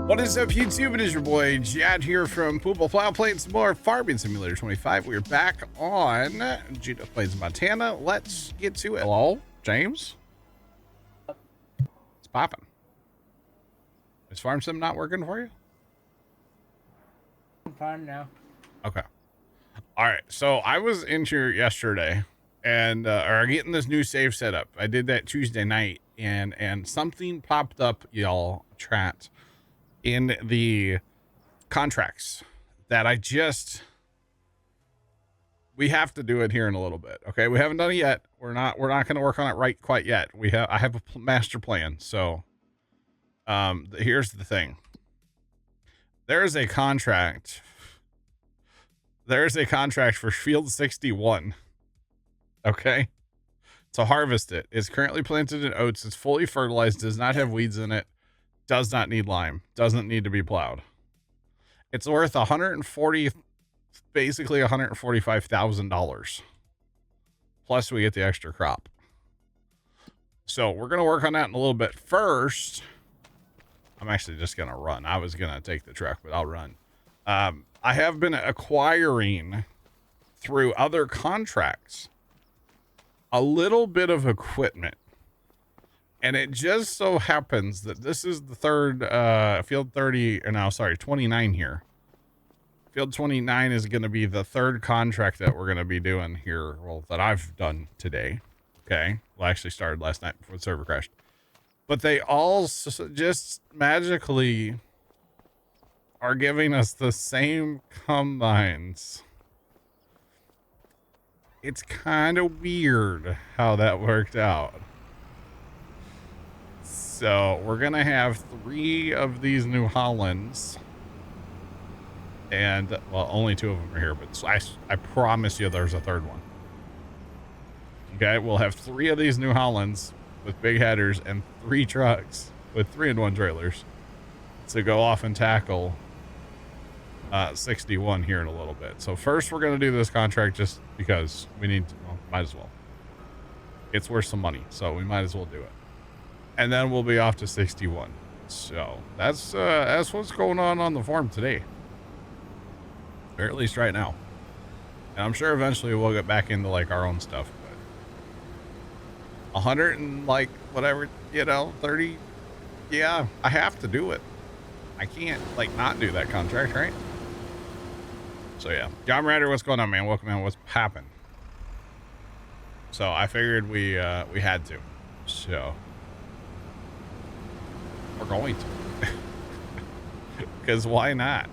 What is up, YouTube? It is your boy Jad here from Puma, Plow, playing some more Farming Simulator 25. We're back on Judith Plains, Montana. Let's get to it. Hello, James? It's popping. Is Farm Sim not working for you? I'm fine now. Okay. All right. So I was in here yesterday and getting this new save set up. I did that Tuesday night and something popped up, y'all, chat, in the contracts that we have to do it here in a little bit. Okay. We haven't done it yet. We're not going to work on it right quite yet. I have a master plan. So, here's the thing. There is a contract for field 61. Okay. To harvest it. It's currently planted in oats. It's fully fertilized, does not have weeds in it, does not need lime, doesn't need to be plowed. It's worth basically $145,000. Plus we get the extra crop. So we're going to work on that in a little bit. First, I'm actually just going to run. I was going to take the truck, but I'll run. I have been acquiring through other contracts a little bit of equipment. And it just so happens that this is the third, field 29 here. Field 29 is going to be the third contract that we're going to be doing here. Well, that I've done today. Okay. Well, I actually started last night before the server crashed. But they all just magically are giving us the same combines. It's kind of weird how that worked out. So we're going to have 3 of these New Hollands. And, well, only 2 of them are here, but I promise you there's a third one. Okay, we'll have 3 of these New Hollands with big headers and 3 trucks with 3-in-1 trailers to go off and tackle 61 here in a little bit. So first we're going to do this contract just because we need to, well, might as well. It's worth some money, so we might as well do it. And then we'll be off to 61. So that's what's going on the farm today. Or at least right now. And I'm sure eventually we'll get back into like our own stuff, but 100 and like whatever, 30. Yeah, I have to do it. I can't like not do that contract, right? So yeah, John Ryder, what's going on, man? Welcome, man. What's popping? So I figured we had to. So we're going to. Because why not?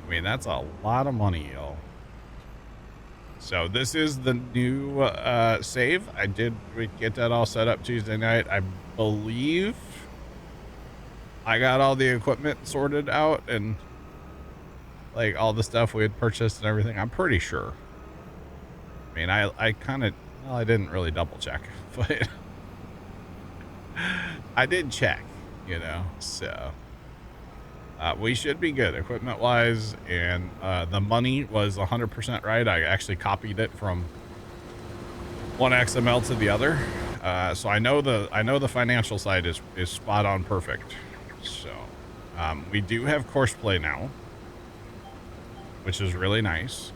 I mean, that's a lot of money, y'all. So this is the new save. I did get that all set up Tuesday night. I believe I got all the equipment sorted out and like all the stuff we had purchased and everything. I'm pretty sure. I mean, I kind of, well, I didn't really double check, but I did check, so we should be good equipment wise. And the money was 100% right. I actually copied it from one XML to the other. So I know the financial side is spot on perfect. So we do have course play now, which is really nice.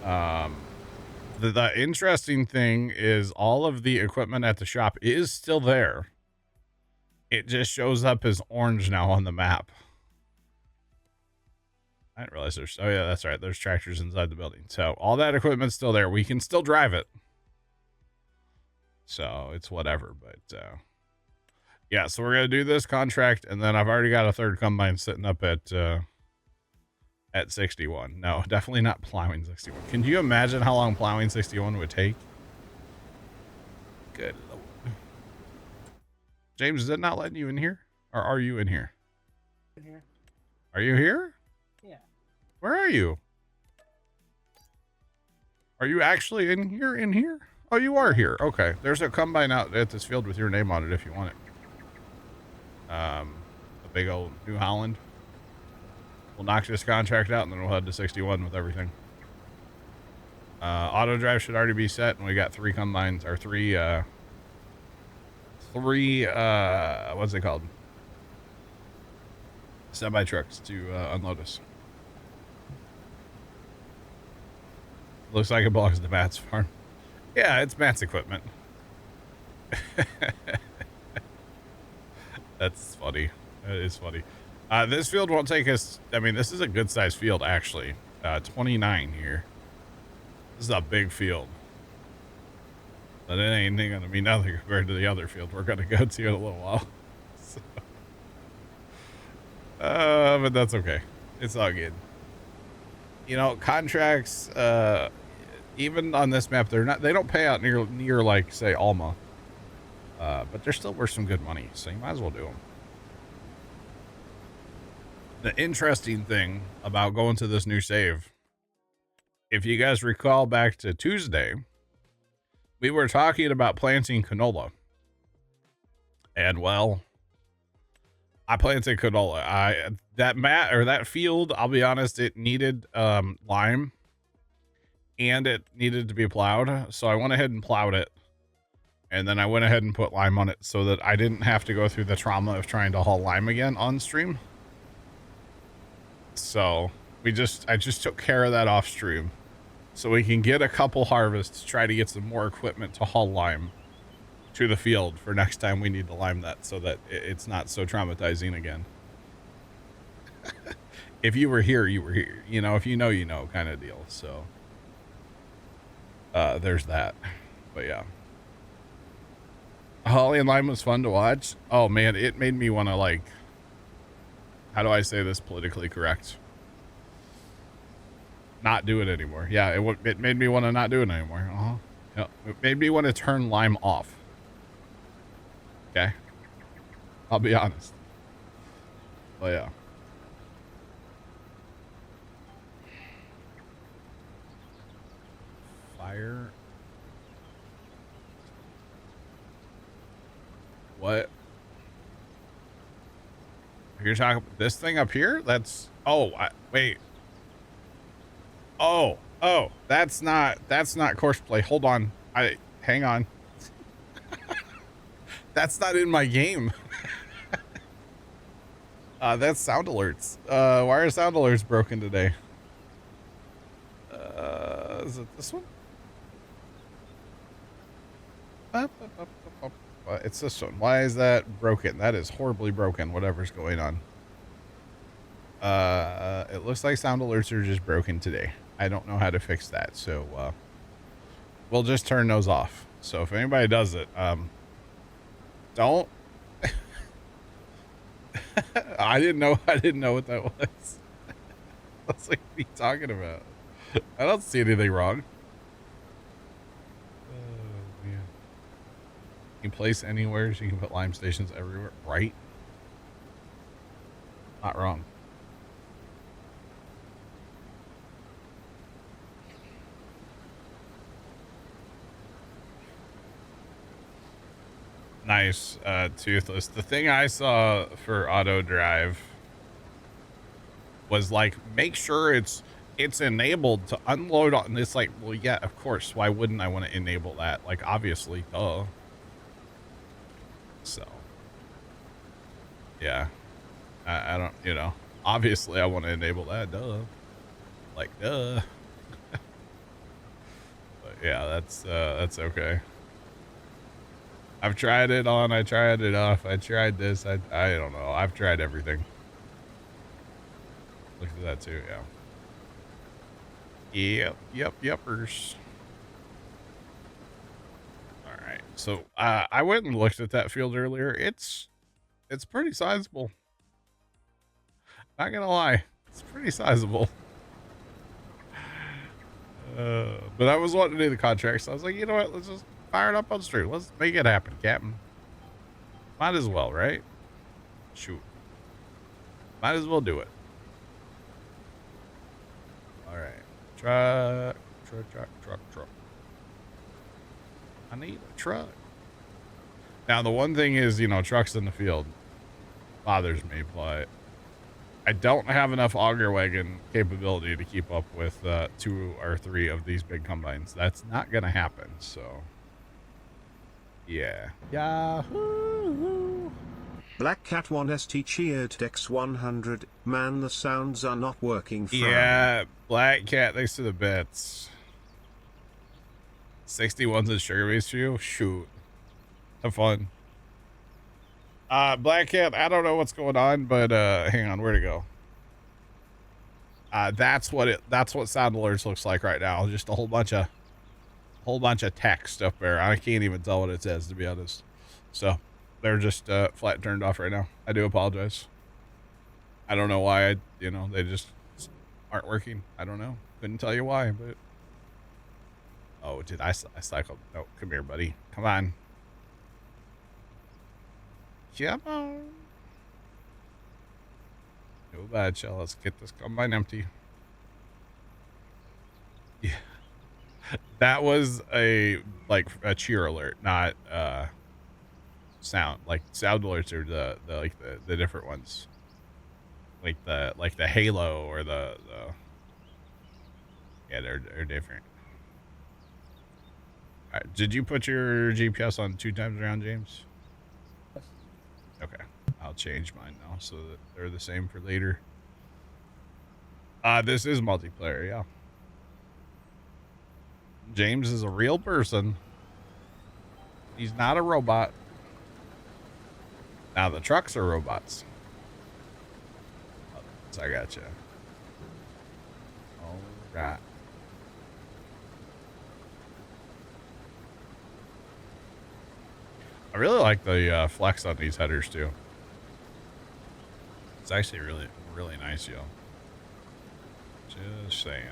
The interesting thing is all of the equipment at the shop is still there. It just shows up as orange now on the map. I didn't realize there's, oh yeah, that's right. There's tractors inside the building. So all that equipment's still there. We can still drive it. So it's whatever, but, yeah, so we're going to do this contract. And then I've already got a third combine sitting up at 61. No, definitely not plowing 61. Can you imagine how long plowing 61 would take? Good Lord. James, is it not letting you in here? Or are you in here? In here. Are you here? Yeah. Where are you? Are you actually in here? In here? Oh, you are here. Okay. There's a combine out at this field with your name on it if you want it. A big old New Holland. We'll knock this contract out and then we'll head to 61 with everything. Auto drive should already be set, and we got 3 combines, or 3 what's it called? semi trucks to unload us. Looks like it belongs to Matt's farm. Yeah, it's Matt's equipment. That's funny. That is funny. This field won't take us. I mean, this is a good sized field, actually. 29 here. This is a big field. But it ain't going to be nothing compared to the other field we're going to go to in a little while. So, but that's okay. It's all good. You know, contracts, even on this map, they don't pay out near like, say, Alma. But they're still worth some good money, so you might as well do them. The interesting thing about going to this new save, if you guys recall back to Tuesday, we were talking about planting canola. And well, I planted canola. That field, I'll be honest, it needed lime and it needed to be plowed. So I went ahead and plowed it. And then I went ahead and put lime on it so that I didn't have to go through the trauma of trying to haul lime again on stream. So I just took care of that off stream so we can get a couple harvests, try to get some more equipment to haul lime to the field for next time we need to lime that so that it's not so traumatizing again. If you were here, you were here. You know, if you know kind of deal. So there's that. But yeah. Holly and Lime was fun to watch. Oh man, it made me want to, like, how do I say this politically correct? Not do it anymore. Yeah, it made me want to not do it anymore. Yeah, it made me want to turn Lime off. Okay, I'll be honest. Oh yeah. Fire. What? You're talking about this thing up here? That's, wait. Oh, that's not courseplay. Hold on. Hang on. That's not in my game. That's sound alerts. Why are sound alerts broken today? Is it this one? It's this one. Why is that broken? That is horribly broken, whatever's going on. It looks like sound alerts are just broken today. I don't know how to fix that, so we'll just turn those off. So if anybody does it, don't. I didn't know what that was. I was like, what are you talking about? I don't see anything wrong. Oh man. You can place anywhere, so you can put lime stations everywhere, right? Not wrong. Nice, Toothless. The thing I saw for auto drive was like, make sure it's enabled to unload on this. Like, well, yeah, of course. Why wouldn't I want to enable that? Like, obviously, duh. So, yeah, I don't, you know, obviously I want to enable that, duh. Like, duh. But yeah, that's okay. I've tried it on, I tried it off, I tried this, I don't know. I've tried everything. Look at that too, yeah. Yepers. All right, so I went and looked at that field earlier. It's pretty sizable. Not gonna lie, it's pretty sizable. But I was wanting to do the contract, so I was like, you know what, let's just fire it up on stream. Let's make it happen, Captain. Might as well, right? Shoot. Might as well do it. All right. Truck. I need a truck. Now, the one thing is, you know, trucks in the field bothers me, but I don't have enough auger wagon capability to keep up with 2 or 3 of these big combines. That's not going to happen, so... yeah. Yahoo! Black Cat 1ST cheered Dex 100. Man, the sounds are not working. Frown. Yeah, Black Cat, thanks to the bits. 61's a sugar base for you? Shoot. Have fun. Black Cat, I don't know what's going on, but hang on, where'd it go? That's what sound alerts looks like right now. Just a whole bunch of text up there. I can't even tell what it says, to be honest. So they're just flat turned off right now. I do apologize. I don't know why they just aren't working. I don't know. Couldn't tell you why, but oh, did I cycled? No, come here, buddy. Come on. Come on. No bad, shell. Let's get this combine empty. Yeah. That was a cheer alert, not sound. Like sound alerts are the different ones. Like the halo or the yeah, they're different. All right, did you put your GPS on 2 times around, James? Okay, I'll change mine now so that they're the same for later. This is multiplayer, yeah. James is a real person. He's not a robot. Now the trucks are robots. Oh, so I got you. All right. I really like the flex on these headers too. It's actually really, really nice, yo. Just saying.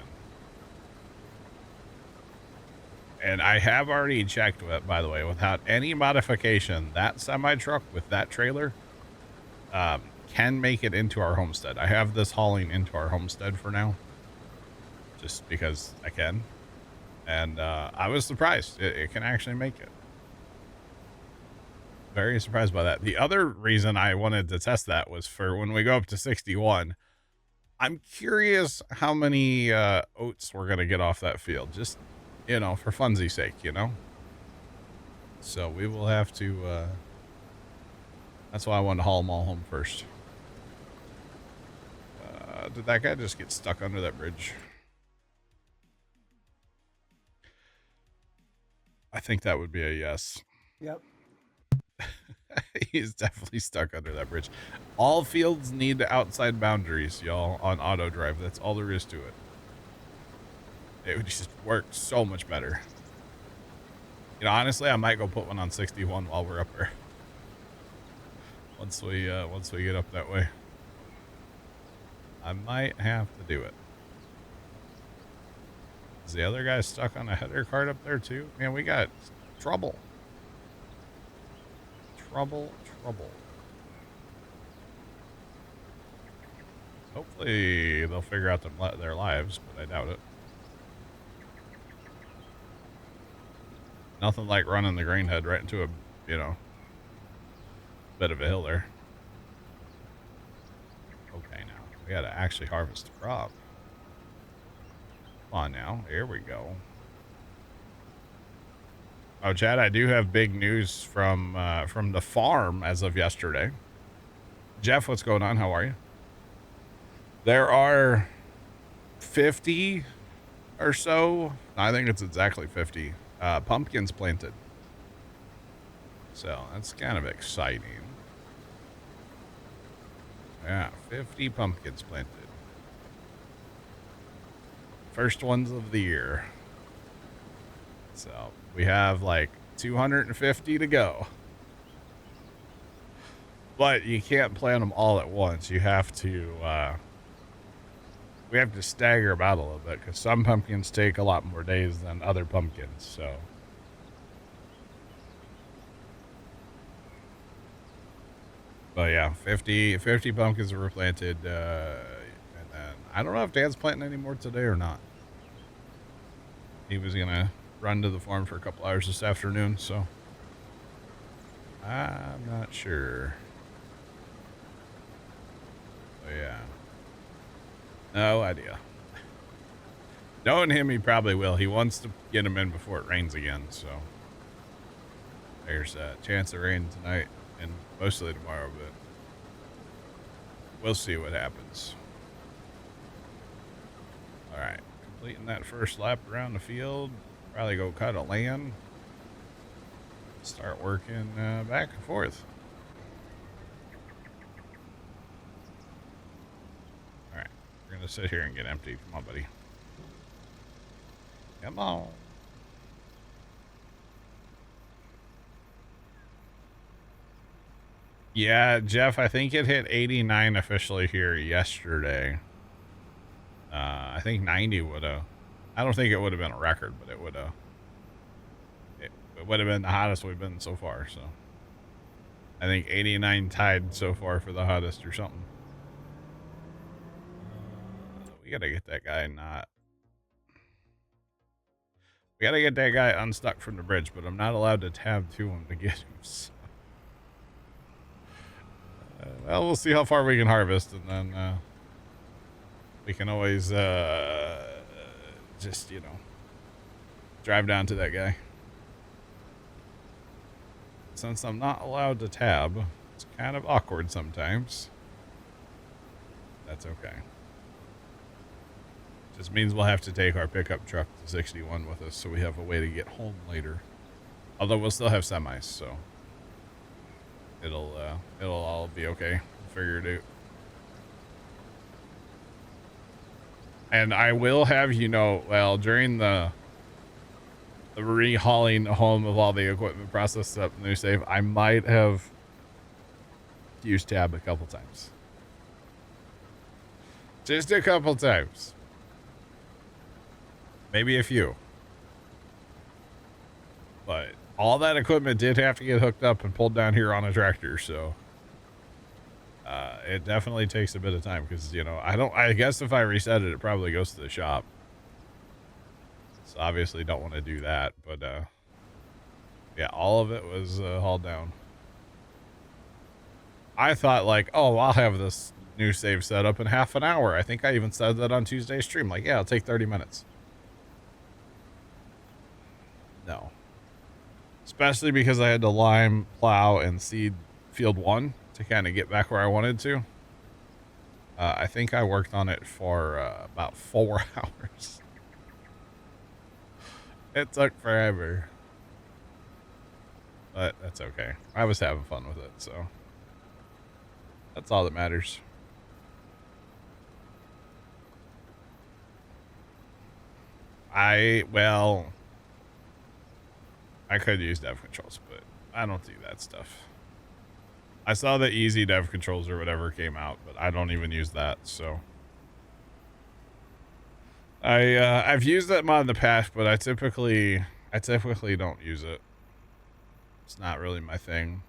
And I have already checked with, by the way, without any modification, that semi-truck with that trailer can make it into our homestead. I have this hauling into our homestead for now, just because I can. And I was surprised. It can actually make it. Very surprised by that. The other reason I wanted to test that was for when we go up to 61. I'm curious how many oats we're going to get off that field. Just, for funsies sake, So we will have to, that's why I wanted to haul them all home first. Did that guy just get stuck under that bridge? I think that would be a yes. Yep. He's definitely stuck under that bridge. All fields need outside boundaries, y'all, on auto drive. That's all there is to it. It would just work so much better. Honestly, I might go put one on 61 while we're up there. Once we get up that way. I might have to do it. Is the other guy stuck on a header cart up there too? Man, we got trouble. Trouble. Hopefully they'll figure out their lives, but I doubt it. Nothing like running the grain head right into a, bit of a hill there. Okay, now we gotta actually harvest the crop. Come on now, here we go. Oh, Chad, I do have big news from the farm as of yesterday. Jeff, what's going on? How are you? There are 50 or so. I think it's exactly 50 pumpkins planted. So that's kind of exciting. Yeah, 50 pumpkins planted. First ones of the year. So we have like 250 to go. But you can't plant them all at once. You have to, we have to stagger them out a little bit because some pumpkins take a lot more days than other pumpkins. So, but yeah, 50 pumpkins were planted. And then I don't know if Dad's planting any more today or not. He was going to run to the farm for a couple hours this afternoon, so I'm not sure. But yeah, no idea. Knowing him, he probably will. He wants to get him in before it rains again, so there's a chance of rain tonight and mostly tomorrow, but we'll see what happens. All right, completing that first lap around the field. Probably go cut a land. Start working back and forth. All right, we're gonna sit here and get empty. Come on, buddy. Come on. Yeah, Jeff, I think it hit 89 officially here yesterday. I think 90 would have. I don't think it would have been a record, but it would have. It would have been the hottest we've been so far. So I think 89 tied so far for the hottest or something. We gotta get that guy not. We gotta get that guy unstuck from the bridge, but I'm not allowed to tab to him to get him. So. Well, we'll see how far we can harvest, and then we can always just, you know, drive down to that guy. Since I'm not allowed to tab, it's kind of awkward sometimes. That's okay. Just means we'll have to take our pickup truck to 61 with us, so we have a way to get home later. Although we'll still have semis, so it'll all be okay. We'll figure it out. And I will have, you know, well, during the rehauling home of all the equipment processed up in the new save, I might have used tab a couple times. Just a couple times. Maybe a few. But all that equipment did have to get hooked up and pulled down here on a tractor, so it definitely takes a bit of time because, you know, I guess if I reset it, it probably goes to the shop. So obviously don't want to do that, but yeah, all of it was hauled down. I thought like, oh, I'll have this new save set up in half an hour. I think I even said that on Tuesday's stream. Like, yeah, it'll take 30 minutes. No. Especially because I had to lime, plow, and seed field 1 to kind of get back where I wanted to. I think I worked on it for about 4 hours. It took forever. But that's okay. I was having fun with it, so that's all that matters. I could use dev controls, but I don't do that stuff. I saw the easy dev controls or whatever came out, but I don't even use that, so. I've used that mod in the past, but I typically don't use it. It's not really my thing.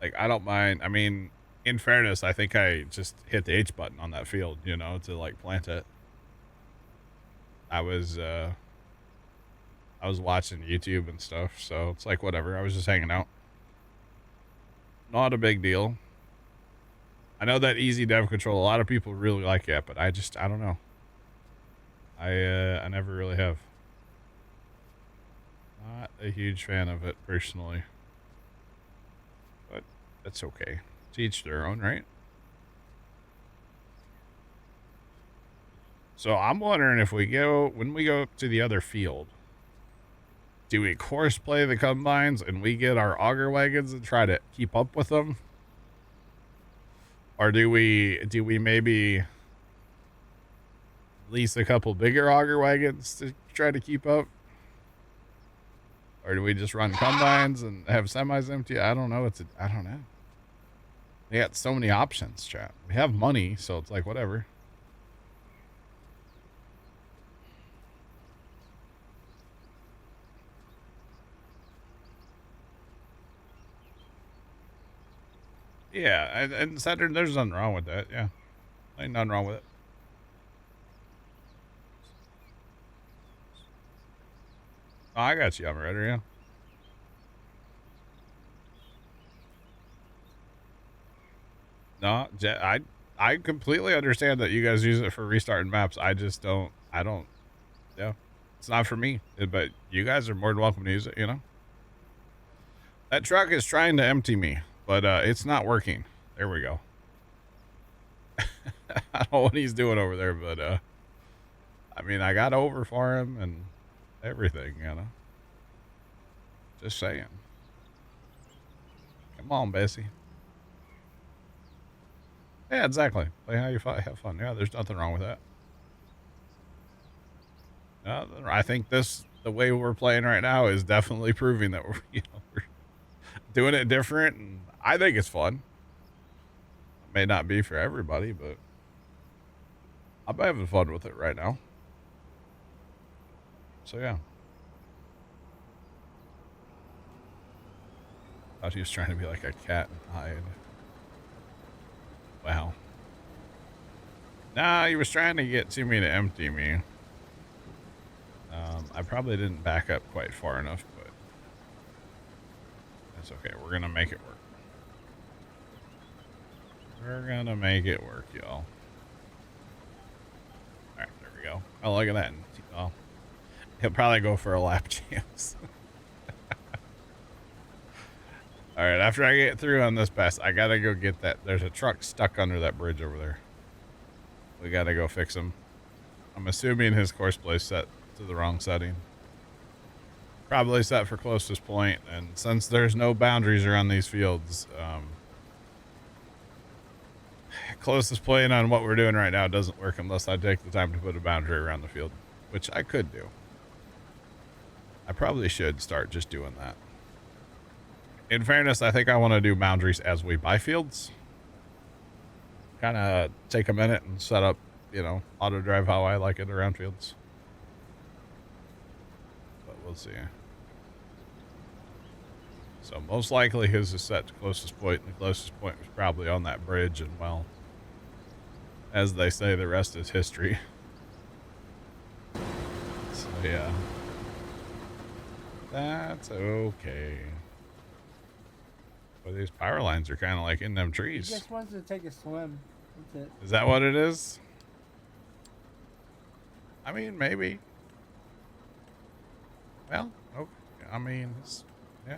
Like, I don't mind. I mean, in fairness, I think I just hit the H button on that field, you know, to like plant it. I was watching YouTube and stuff, so it's like whatever. I was just hanging out. Not a big deal. I know that easy dev control, a lot of people really like it, but I don't know. I never really have. Not a huge fan of it personally. But that's okay. To each their own, right? So I'm wondering if when we go to the other field, do we course play the combines and we get our auger wagons and try to keep up with them? Or do we maybe lease a couple bigger auger wagons to try to keep up? Or do we just run combines and have semis empty? I don't know. I don't know. We got so many options, chat. We have money, so it's like whatever. Yeah, and Saturn, there's nothing wrong with that. Yeah, ain't nothing wrong with it. Oh, I got you, I'm ready. Yeah. No, I completely understand that you guys use it for restarting maps. I just don't. Yeah, it's not for me. But you guys are more than welcome to use it. You know. That truck is trying to empty me, but it's not working. There we go. I don't know what he's doing over there, but I mean, I got over for him and everything, you know. Just saying. Come on, Bessie. Yeah, exactly. Play how you have fun. Yeah, there's nothing wrong with that. I think the way we're playing right now is definitely proving that we're doing it different, and I think it's fun. It may not be for everybody, but I'm having fun with it right now. So yeah. Thought he was trying to be like a cat and hide. Wow. Nah, he was trying to get to me to empty me. I probably didn't back up quite far enough, but that's okay. We're gonna make it work. We're gonna make it work, y'all. Alright, there we go. Oh, look at that. Oh, he'll probably go for a lap chance. Alright, after I get through on this pass, I gotta go get that. There's a truck stuck under that bridge over there. We gotta go fix him. I'm assuming his course play set to the wrong setting. Probably set for closest point, and since there's no boundaries around these fields, closest point on what we're doing right now doesn't work unless I take the time to put a boundary around the field, which I could do. I probably should start just doing that. In fairness, I think I want to do boundaries as we buy fields. Kind of take a minute and set up, you know, auto drive how I like it around fields. But we'll see. So most likely his is set to closest point, and the closest point was probably on that bridge, and well, as they say, the rest is history. So yeah. That's okay. But these power lines are kind of like in them trees. He just wants to take a swim. That's it. Is that what it is? I mean, maybe. Well, okay. I mean, yeah.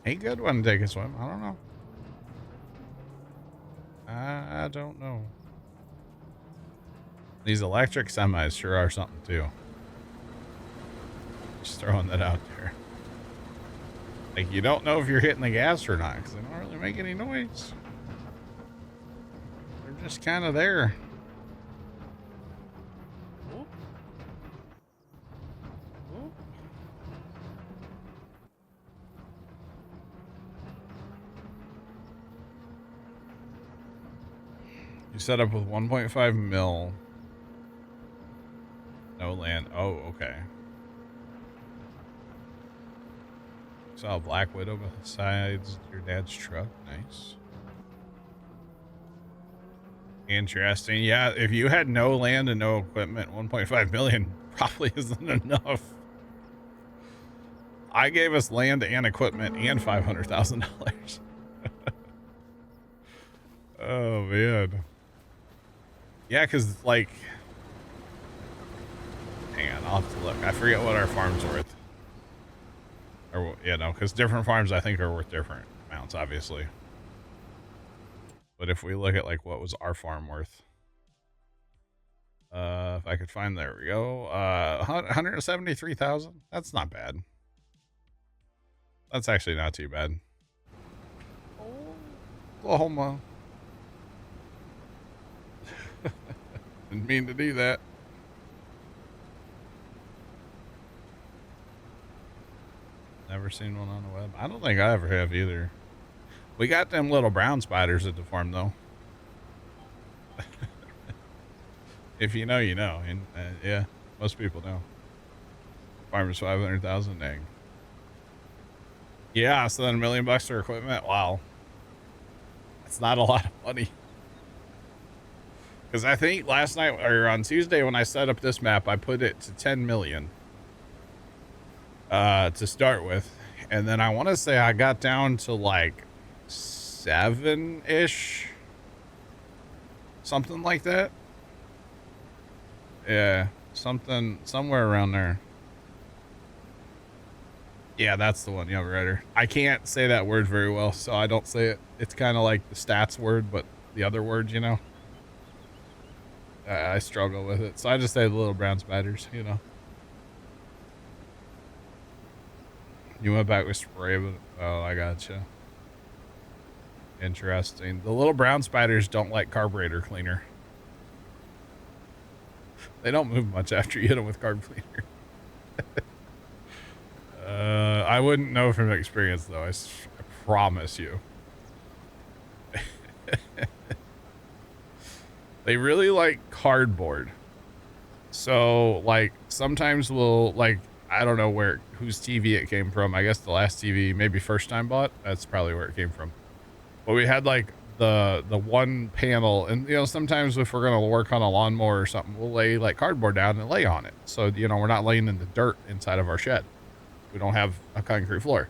He could want to take a swim. I don't know. I don't know. These electric semis sure are something too. Just throwing that out there. Like, you don't know if you're hitting the gas or not, because they don't really make any noise. They're just kind of there. Whoop. Whoop. You set up with 1.5 mil. No land. Oh, okay. Saw a Black Widow besides your dad's truck. Nice. Interesting. Yeah, if you had no land and no equipment, 1.5 million probably isn't enough. I gave us land and equipment and $500,000. Oh, man. Yeah, because, like... Hang on, I'll have to look. I forget what our farm's worth. Or, you know, because different farms, I think, are worth different amounts, obviously. But if we look at, like, what was our farm worth? If I could find, there we go. 173,000. That's not bad. That's actually not too bad. Oklahoma. Didn't mean to do that. Never seen one on the web. I don't think I ever have either. We got them little brown spiders at the farm, though. If you know, you know. And yeah, most people know. Farmer's 500,000 egg. Yeah, so then $1 million for equipment. Wow, that's not a lot of money. Because I think last night or on Tuesday when I set up this map, I put it to 10 million to start with, and then I want to say I got down to like 7-ish, something like that. Yeah, somewhere around there. Yeah, that's the one, Young Rider. I can't say that word very well, so I don't say it. It's kind of like the stats word, but the other word, you know. I struggle with it, so I just say the little brown spiders, you know. You went back with spray, but oh, I gotcha. Interesting. The little brown spiders don't like carburetor cleaner. They don't move much after you hit them with carb cleaner. I wouldn't know from experience, though. I promise you. They really like cardboard. So, like, sometimes we'll, like, I don't know whose TV it came from. I guess the last TV, maybe first time bought. That's probably where it came from. But we had, like, the one panel. And, you know, sometimes if we're going to work on a lawnmower or something, we'll lay, like, cardboard down and lay on it. So, you know, we're not laying in the dirt inside of our shed. We don't have a concrete floor.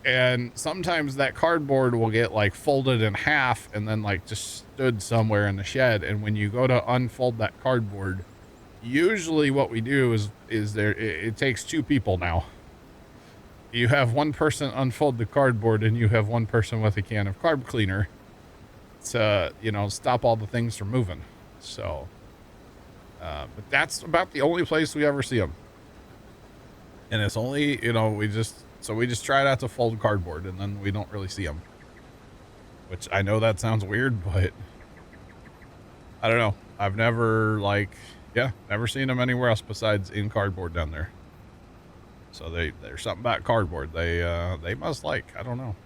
And sometimes that cardboard will get like folded in half and then like just stood somewhere in the shed. And when you go to unfold that cardboard, usually what we do is it takes two people now. You have one person unfold the cardboard and you have one person with a can of carb cleaner to, you know, stop all the things from moving. So, but that's about the only place we ever see them. And it's only, you know, we just try not to fold cardboard and then we don't really see them. Which I know that sounds weird, but I don't know. I've never never seen them anywhere else besides in cardboard down there. So there's something about cardboard they must like. I don't know.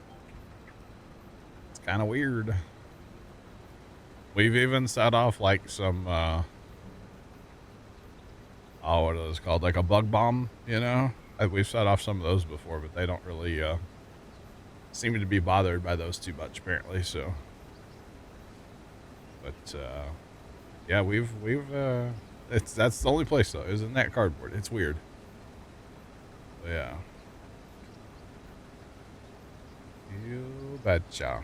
It's kind of weird. We've even set off like some, what are those called? Like a bug bomb, you know? We've set off some of those before, but they don't really seem to be bothered by those too much, apparently. So, but yeah, that's the only place though, is in that cardboard. It's weird. But yeah, you betcha.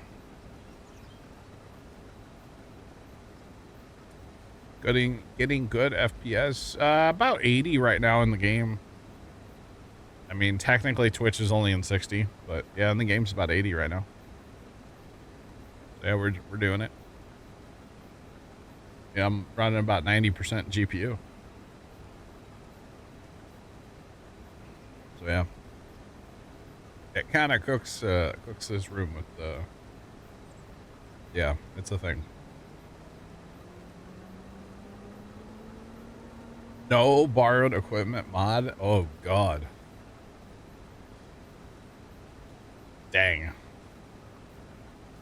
Getting good FPS, about 80 right now in the game. I mean, technically Twitch is only in 60, but yeah, in the game's about 80 right now. Yeah, we're doing it. Yeah, I'm running about 90% GPU. So yeah, it kind of cooks this room with the. Yeah, it's a thing. No borrowed equipment mod. Oh God. Dang.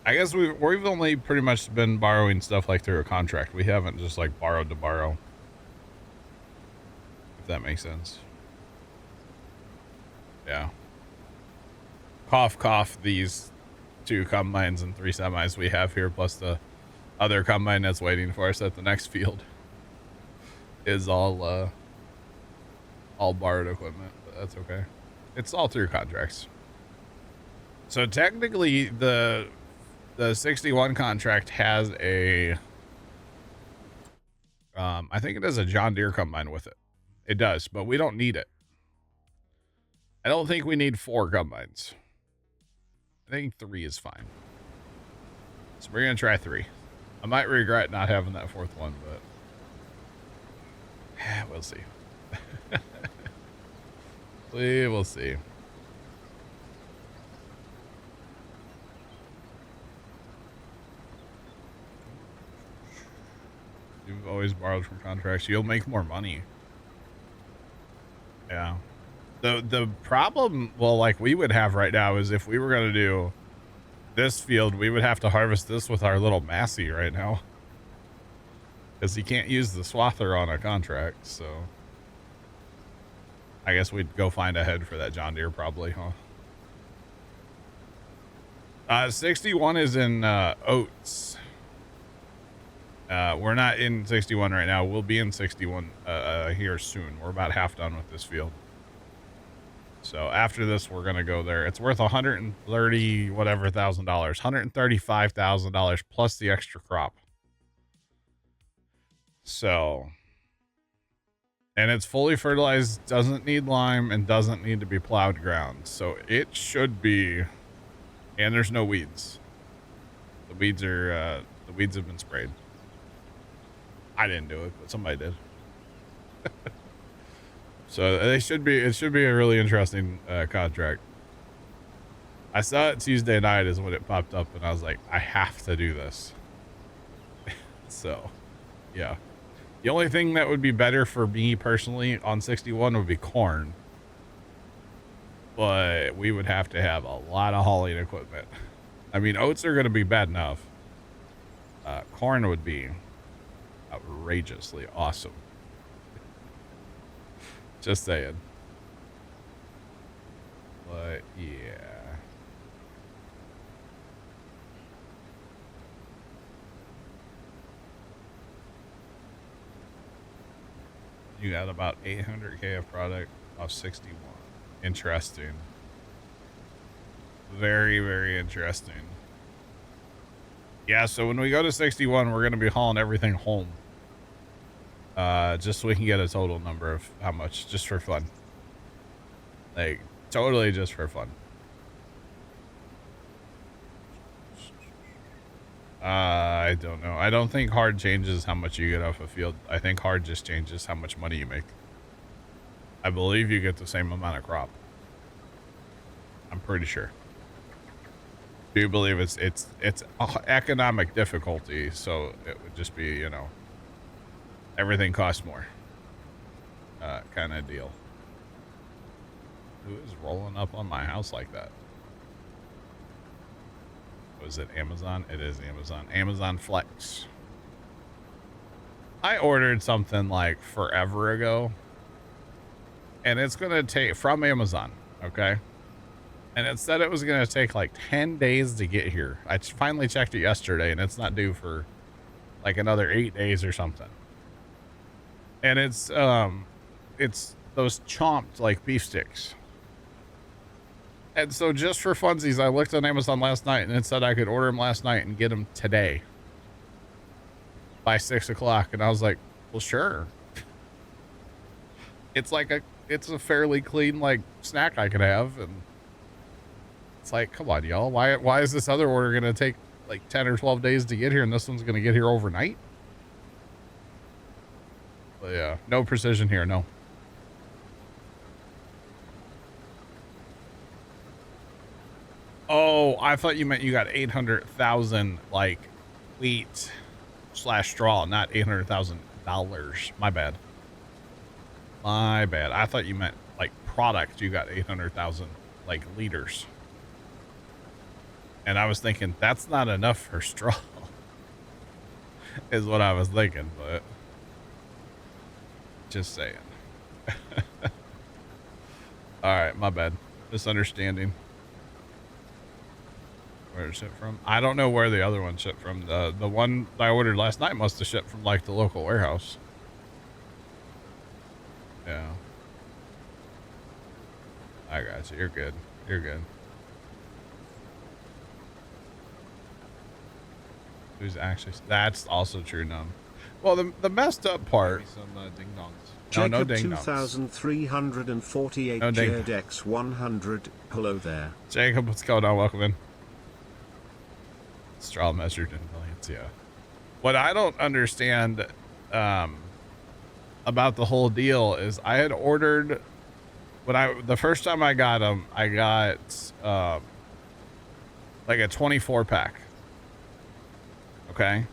I guess we've only pretty much been borrowing stuff like through a contract. We haven't just like borrowed to borrow. If that makes sense. Yeah. Cough, cough, these 2 combines and 3 semis we have here, plus the other combine that's waiting for us at the next field, is all borrowed equipment, but that's okay. It's all through contracts. So technically the 61 contract has a, I think it has a John Deere combine with it. It does, but we don't need it. I don't think we need 4 combines. I think 3 is fine. So we're going to try 3. I might regret not having that 4th one, but we'll see. We will see. You've always borrowed from contracts. You'll make more money. Yeah. The problem, well, like we would have right now is if we were going to do this field, we would have to harvest this with our little Massey right now. Because you can't use the swather on a contract, so I guess we'd go find a head for that John Deere probably, huh? 61 is in Oats. We're not in 61 right now. We'll be in 61 here soon. We're about half done with this field. So after this, we're going to go there. It's worth $130 whatever thousand dollars, $135,000 plus the extra crop. So, And it's fully fertilized, doesn't need lime, and doesn't need to be plowed ground. So it should be, and there's no weeds. The weeds have been sprayed. I didn't do it, but somebody did. So it should be a really interesting contract. I saw it Tuesday night is when it popped up, and I was like, I have to do this. So, yeah. The only thing that would be better for me personally on 61 would be corn. But we would have to have a lot of hauling equipment. I mean, oats are going to be bad enough. Corn would be outrageously awesome. Just saying. But, yeah. You got about 800K of product off 61. Interesting. Very, very interesting. Yeah, so when we go to 61, we're going to be hauling everything home. Just so we can get a total number of how much, just for fun. Like, totally just for fun. I don't know. I don't think hard changes how much you get off a field. I think hard just changes how much money you make. I believe you get the same amount of crop. I'm pretty sure. Do you believe it's economic difficulty, so it would just be, you know, everything costs more. Kind of deal. Who is rolling up on my house like that? Was it Amazon? It is Amazon. Amazon Flex. I ordered something like forever ago. And it's going to take from Amazon. Okay. And it said it was going to take like 10 days to get here. I finally checked it yesterday and it's not due for like another 8 days or something. And it's those chomped like beef sticks. And so just for funsies, I looked on Amazon last night and it said I could order them last night and get them today by 6 o'clock. And I was like, well, sure. It's a fairly clean, like, snack I could have. And it's like, come on, y'all. Why is this other order going to take like 10 or 12 days to get here? And this one's going to get here overnight. But yeah, no precision here. No. Oh, I thought you meant you got 800,000 like wheat / straw, not $800,000. My bad. My bad. I thought you meant like product. You got 800,000 like liters. And I was thinking that's not enough for straw. Is what I was thinking, but just saying. All right, my bad. Misunderstanding. Where it shipped from? I don't know where the other one shipped from. The one I ordered last night must have shipped from like the local warehouse. Yeah. I got you. You're good. You're good. Who's actually? That's also true, Num. Well, the messed up part. Some ding dongs. No ding dongs. 2348 no Judith 100. Hello there. Jacob, what's going on? Welcome in. Straw measured in millions, yeah. What I don't understand about the whole deal is I had ordered the first time I got them, I got like a 24 pack. Okay.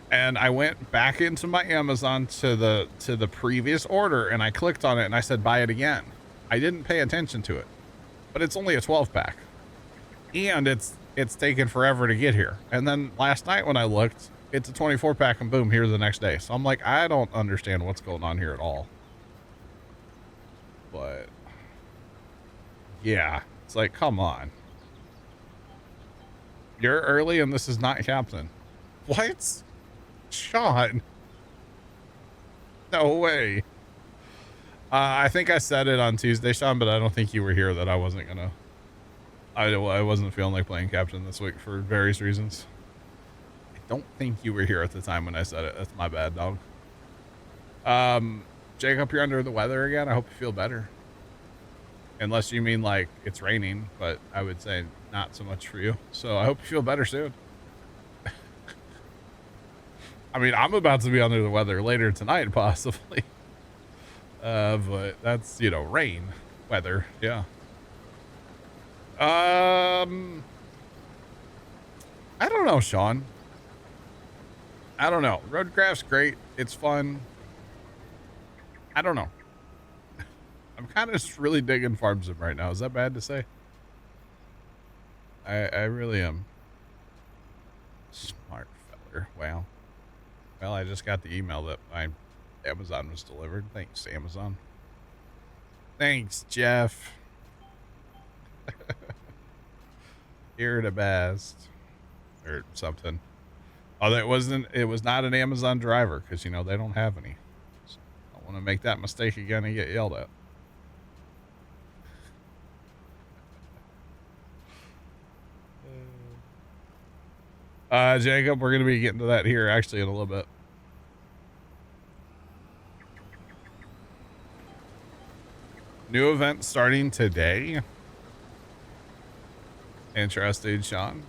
And I went back into my Amazon to the previous order and I clicked on it and I said buy it again. I didn't pay attention to it. But it's only a 12 pack. And it's taken forever to get here. And then last night when I looked, it's a 24 pack and boom, here the next day. So I'm like, I don't understand what's going on here at all. But yeah, it's like, come on. You're early and this is not happening. What? Sean? No way. I think I said it on Tuesday, Sean, but I don't think you were here that I wasn't gonna. I wasn't feeling like playing captain this week for various reasons. I don't think you were here at the time when I said it. That's my bad, dog. Jacob, you're under the weather again. I hope you feel better. Unless you mean like it's raining, but I would say not so much for you. So I hope you feel better soon. I mean, I'm about to be under the weather later tonight, possibly. But that's, you know, rain weather. Yeah. I don't know, Sean. I don't know. Roadcraft's great. It's fun. I don't know. I'm kind of just really digging farm sim right now. Is that bad to say? I really am. Smart feller. Wow. Well, I just got the email that my Amazon was delivered. Thanks, Amazon. Thanks, Jeff. You're the best. Or something. Oh, it was not an Amazon driver because, you know, they don't have any. So I don't want to make that mistake again and get yelled at. Jacob, we're going to be getting to that here actually in a little bit. New event starting today. Interested, Sean?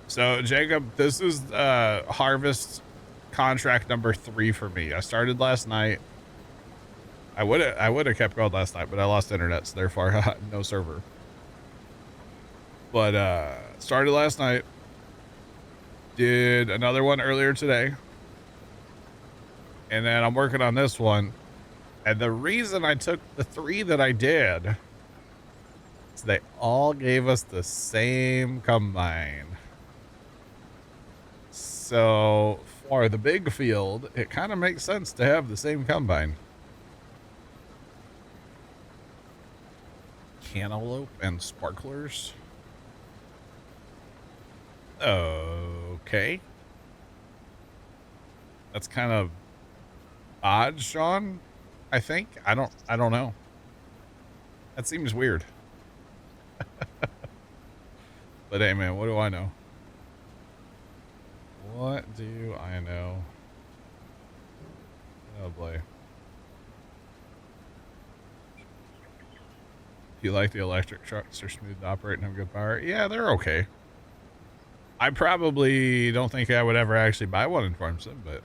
So, Jacob, this is harvest contract number 3 for me. I started last night. I would have kept going last night, but I lost internet, so therefore no server. But started last night. Did another one earlier today. And then I'm working on this one. And the reason I took the 3 that I did is they all gave us the same combine. So for the big field, it kind of makes sense to have the same combine. Cantaloupe and sparklers. Okay. That's kind of odd, Sean. I think. I don't know. That seems weird. But hey, man, what do I know? What do I know? Oh boy. Do you like the electric trucks? They're smooth to operate and have good power. Yeah, they're okay. I probably don't think I would ever actually buy one in farm sim, but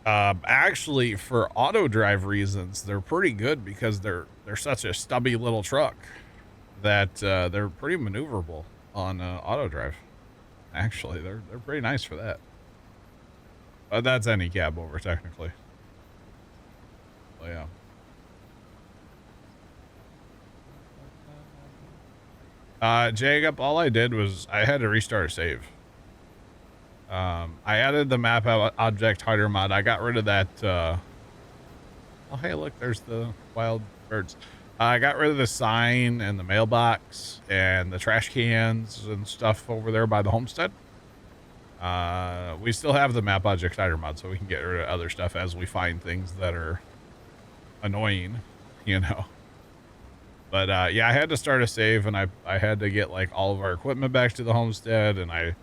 actually for auto drive reasons, they're pretty good because they're such a stubby little truck that they're pretty maneuverable on auto drive. Actually, they're pretty nice for that. But that's any cab over technically. But yeah. Jacob, all I did was I had to restart a save. I added the map object hider mod. I got rid of that. Oh, hey, look, there's the wild birds. I got rid of the sign and the mailbox and the trash cans and stuff over there by the homestead. We still have the map object hider mod, so we can get rid of other stuff as we find things that are annoying, you know. But yeah, I had to start a save, and I had to get like all of our equipment back to the homestead, and I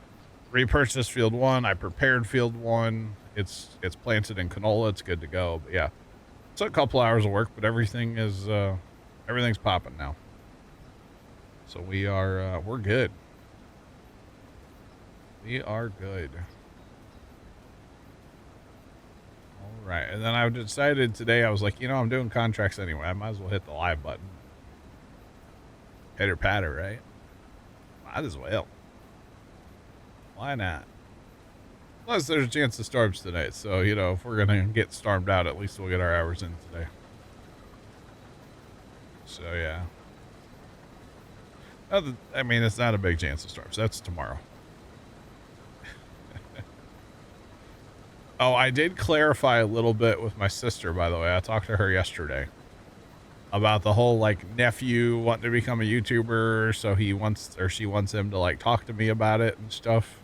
repurchased field 1. I prepared field 1. It's planted in canola. It's good to go. But yeah, it's a couple hours of work, but everything is everything's popping now. So we are we're good. We are good. All right, and then I decided today, I was like, you know, I'm doing contracts anyway. I might as well hit the live button. Pitter patter, right? Might as well. Why not? Plus, there's a chance of storms tonight, so, you know, if we're going to get stormed out, at least we'll get our hours in today. So, yeah. I mean, it's not a big chance of storms. That's tomorrow. Oh, I did clarify a little bit with my sister, by the way. I talked to her yesterday about the whole, like, nephew wanting to become a YouTuber, so he wants, or she wants him to, like, talk to me about it and stuff.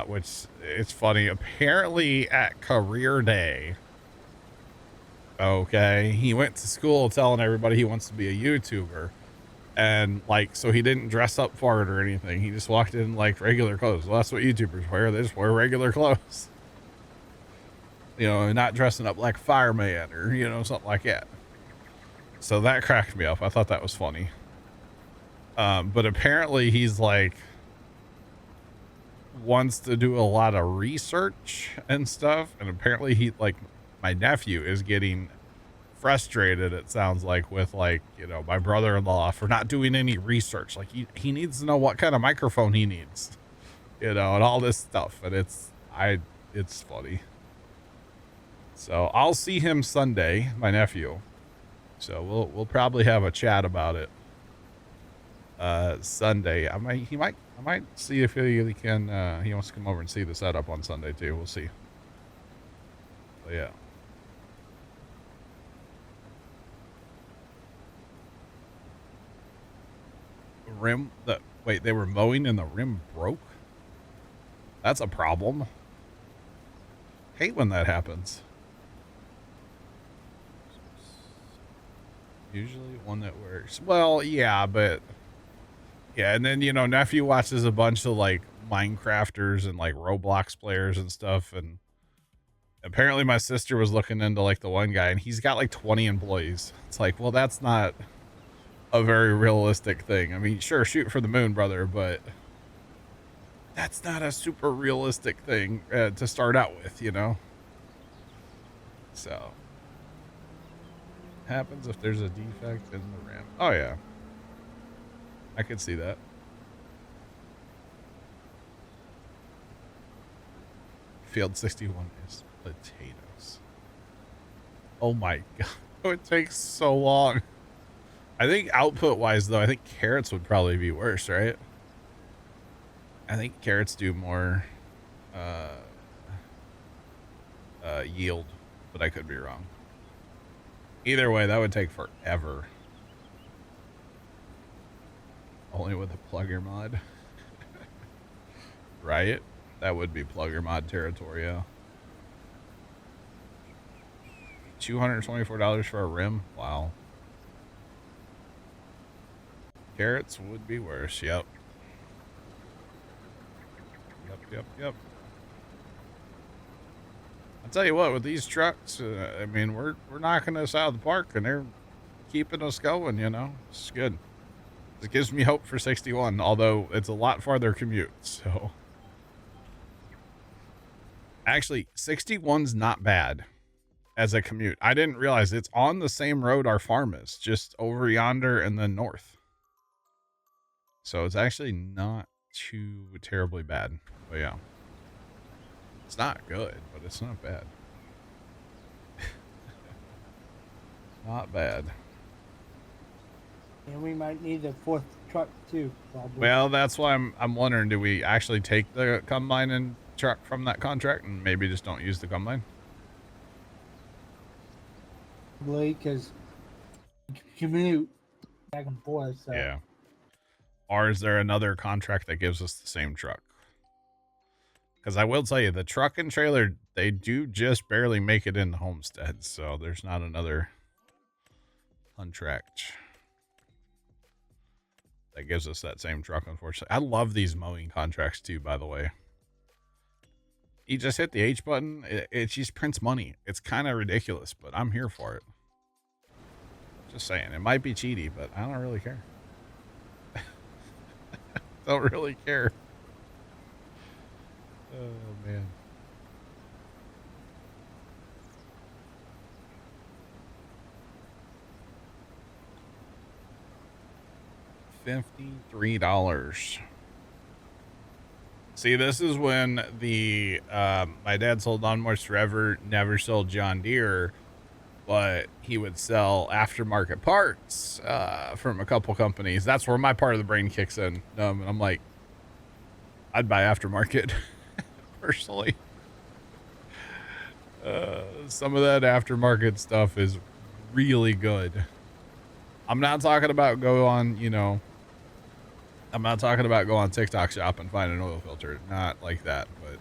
Which, it's funny. Apparently, at career day, okay, he went to school telling everybody he wants to be a YouTuber. And, like, so he didn't dress up for it or anything. He just walked in, like, regular clothes. Well, that's what YouTubers wear. They just wear regular clothes. you know, not dressing up like fireman or, you know, something like that. So that cracked me up. I thought that was funny. But apparently he's like, wants to do a lot of research and stuff. And apparently he, like, my nephew is getting frustrated, it sounds like, with, like, you know, my brother-in-law for not doing any research. Like, he needs to know what kind of microphone he needs, you know, and all this stuff. And it's funny. So I'll see him Sunday, my nephew. So we'll probably have a chat about it Sunday. I might see if he can he wants to come over and see the setup on Sunday too. We'll see. But yeah. Wait, they were mowing and the rim broke? That's a problem. Hate when that happens. Usually one that works. Well, yeah, but yeah, and then, you know, nephew watches a bunch of like Minecrafters and like Roblox players and stuff, and apparently my sister was looking into like the one guy and he's got like 20 employees. It's like, well, that's not a very realistic thing. I mean, sure, shoot for the moon, brother, but that's not a super realistic thing to start out with, you know? So happens if there's a defect in the RAM. Oh yeah, I could see that. Field 61 is potatoes. Oh my god, it takes so long. I think output wise though, I think carrots would probably be worse, right? I think carrots do more yield, but I could be wrong. Either way, that would take forever. Only with a plugger mod. Right? That would be plugger mod territory, yeah. $224 for a rim? Wow. Carrots would be worse, yep. Yep. I'll tell you what, with these trucks, I mean, we're knocking us out of the park and they're keeping us going, you know? It's good. It gives me hope for 61, although it's a lot farther commute, so. Actually, 61's not bad as a commute. I didn't realize it's on the same road our farm is, just over yonder and then north. So it's actually not too terribly bad, but yeah. It's not good, but it's not bad. Not bad. And we might need a fourth truck too, probably. Well, that's why I'm wondering, do we actually take the combine and truck from that contract and maybe just don't use the combine? Probably, because commute back and forth. So. Yeah. Or is there another contract that gives us the same truck? Because I will tell you, the truck and trailer, they do just barely make it into Homestead, so there's not another contract that gives us that same truck, unfortunately. I love these mowing contracts too, by the way. You just hit the H button, it just prints money. It's kind of ridiculous, but I'm here for it. Just saying, it might be cheaty, but I don't really care. Don't really care. Oh man. $53. See, this is when the my dad sold lawnmowers forever, never sold John Deere, but he would sell aftermarket parts from a couple companies. That's where my part of the brain kicks in. And I'm like, I'd buy aftermarket personally. Some of that aftermarket stuff is really good. I'm not talking about go on TikTok shop and find an oil filter. Not like that, but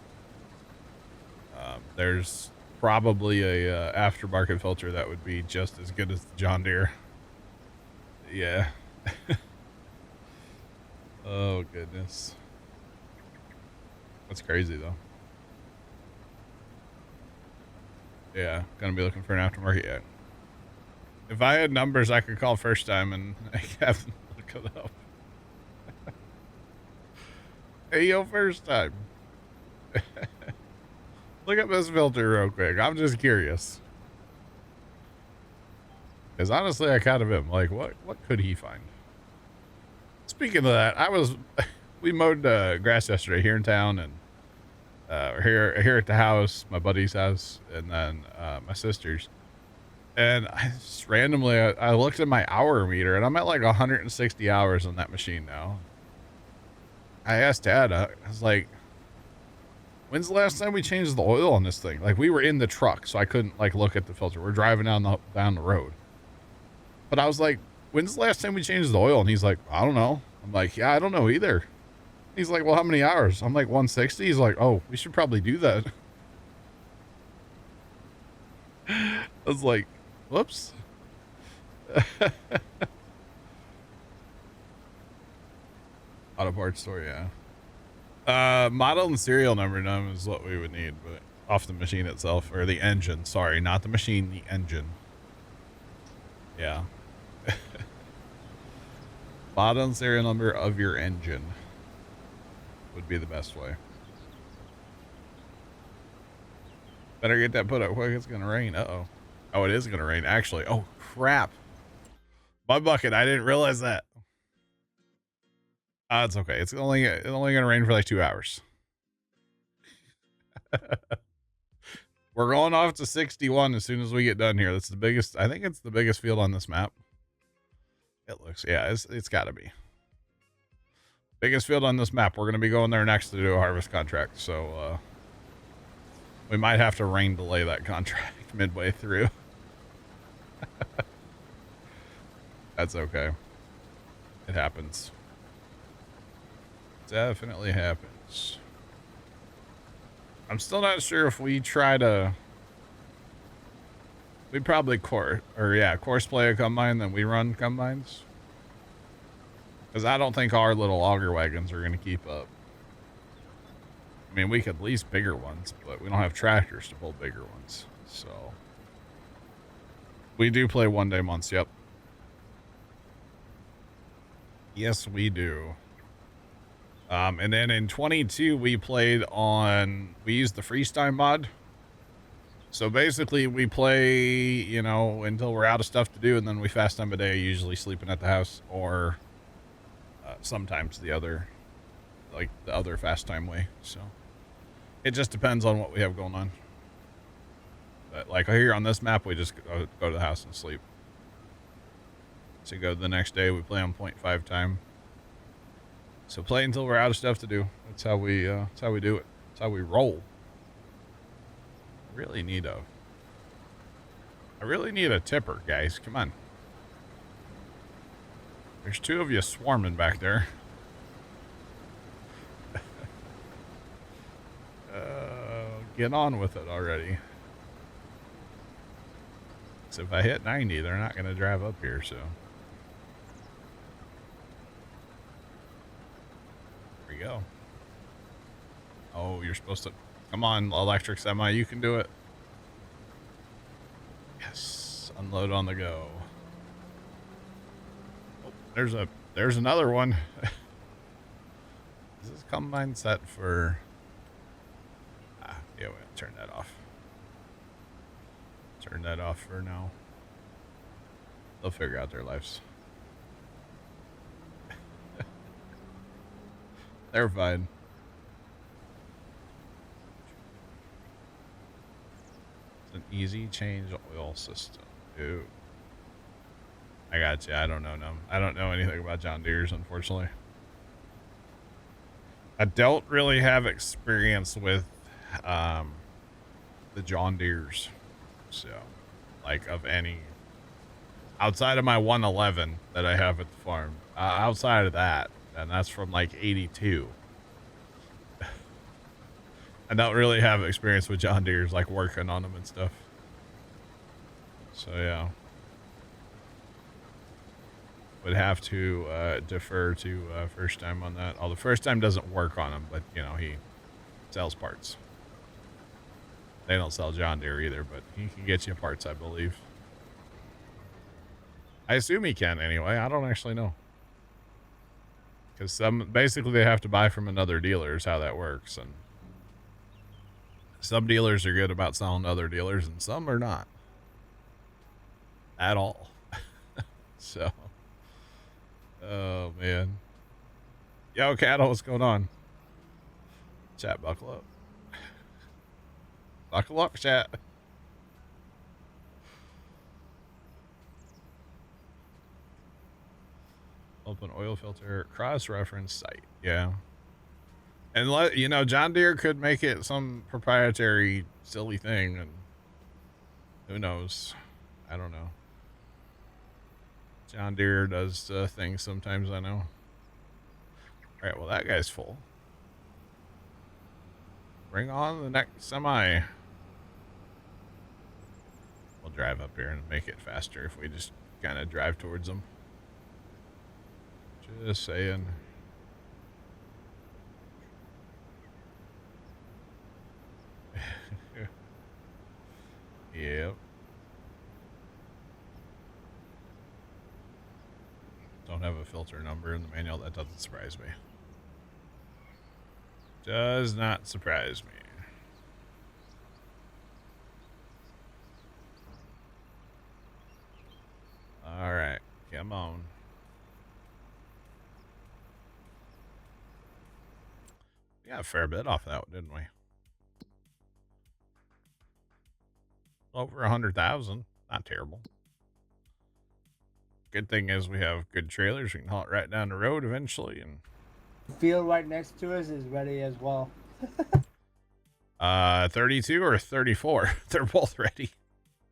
there's probably a aftermarket filter that would be just as good as the John Deere. Yeah. Oh goodness. That's crazy though. Yeah, gonna be looking for an aftermarket yet. If I had numbers, I could call first time and have them look it up. Hey, yo, first time. Look at this filter real quick. I'm just curious. Because honestly, I kind of am. Like, what could he find? Speaking of that, we mowed grass yesterday here in town, and here at the house, my buddy's house, and then my sister's. And I just randomly, I looked at my hour meter, and I'm at like 160 hours on that machine now. I asked Dad, I was like, when's the last time we changed the oil on this thing? Like, we were in the truck, so I couldn't like look at the filter. We're driving down the road. But I was like, when's the last time we changed the oil? And he's like, I don't know. I'm like, yeah, I don't know either. He's like, well, how many hours? I'm like, 160. He's like, oh, we should probably do that. I was like, whoops. Auto parts store, yeah. Model and serial number is what we would need, but off the machine itself, or the engine. Sorry, not the machine, the engine. Yeah. Model and serial number of your engine would be the best way. Better get that put up quick. It's gonna rain. Uh-oh. Oh, it is gonna rain, actually. Oh, crap. My bucket. I didn't realize that. It's okay. It's only gonna rain for like 2 hours. We're going off to 61 as soon as we get done here. That's the biggest. I think it's the biggest field on this map. It looks, yeah, it's got to be biggest field on this map. We're gonna be going there next to do a harvest contract, so we might have to rain delay that contract midway through. That's okay. It happens. Definitely happens. I'm still not sure if we try to. We'd probably course play a combine, then we run combines. Because I don't think our little auger wagons are going to keep up. I mean, we could lease bigger ones, but we don't have tractors to pull bigger ones. So we do play 1 day months. Yep. Yes, we do. And then in 22, we used the freestyle mod. So basically we play, until we're out of stuff to do, and then we fast time a day, usually sleeping at the house, or sometimes the other fast time way. So it just depends on what we have going on. But like here on this map, we just go to the house and sleep. So go the next day, we play on 0.5 time. So play until we're out of stuff to do. That's how we do it. That's how we roll. I really need a tipper, guys. Come on. There's 2 of you swarming back there. Get on with it already. So if I hit 90, they're not going to drive up here, so. There we go. Oh, you're supposed to. Come on, electric semi, you can do it. Yes, unload on the go. Oh, there's another one. Is this combine set for? Yeah, we'll turn that off. Turn that off for now. They'll figure out their lives. They're fine. It's an easy change oil system. Ooh. I got you. I don't know. No, I don't know anything about John Deere's, unfortunately. I don't really have experience with the John Deere's. So, like, of any outside of my 111 that I have at the farm. Outside of that, and that's from like 82. I don't really have experience with John Deere's, like working on them and stuff. So yeah, would have to defer to first time on that. Although first time doesn't work on them, but he sells parts. They don't sell John Deere either, but he can get you parts, I believe. I assume he can anyway. I don't actually know. Because basically they have to buy from another dealer is how that works. And some dealers are good about selling to other dealers and some are not. At all. So. Oh, man. Yo, Cattle, what's going on? Chat, buckle up. Buckle up, chat. Open oil filter cross-reference site. Yeah. And you know, John Deere could make it some proprietary silly thing, and who knows? I don't know. John Deere does things sometimes, I know. All right, well, that guy's full. Bring on the next semi. We'll drive up here and make it faster if we just kind of drive towards them. Just saying. Yep. Don't have a filter number in the manual. That doesn't surprise me. Does not surprise me. All right, come on. We got a fair bit off that one, didn't we? Over 100,000. Not terrible. Good thing is we have good trailers. We can haul it right down the road eventually. And The field right next to us is ready as well. 32 or 34? They're both ready.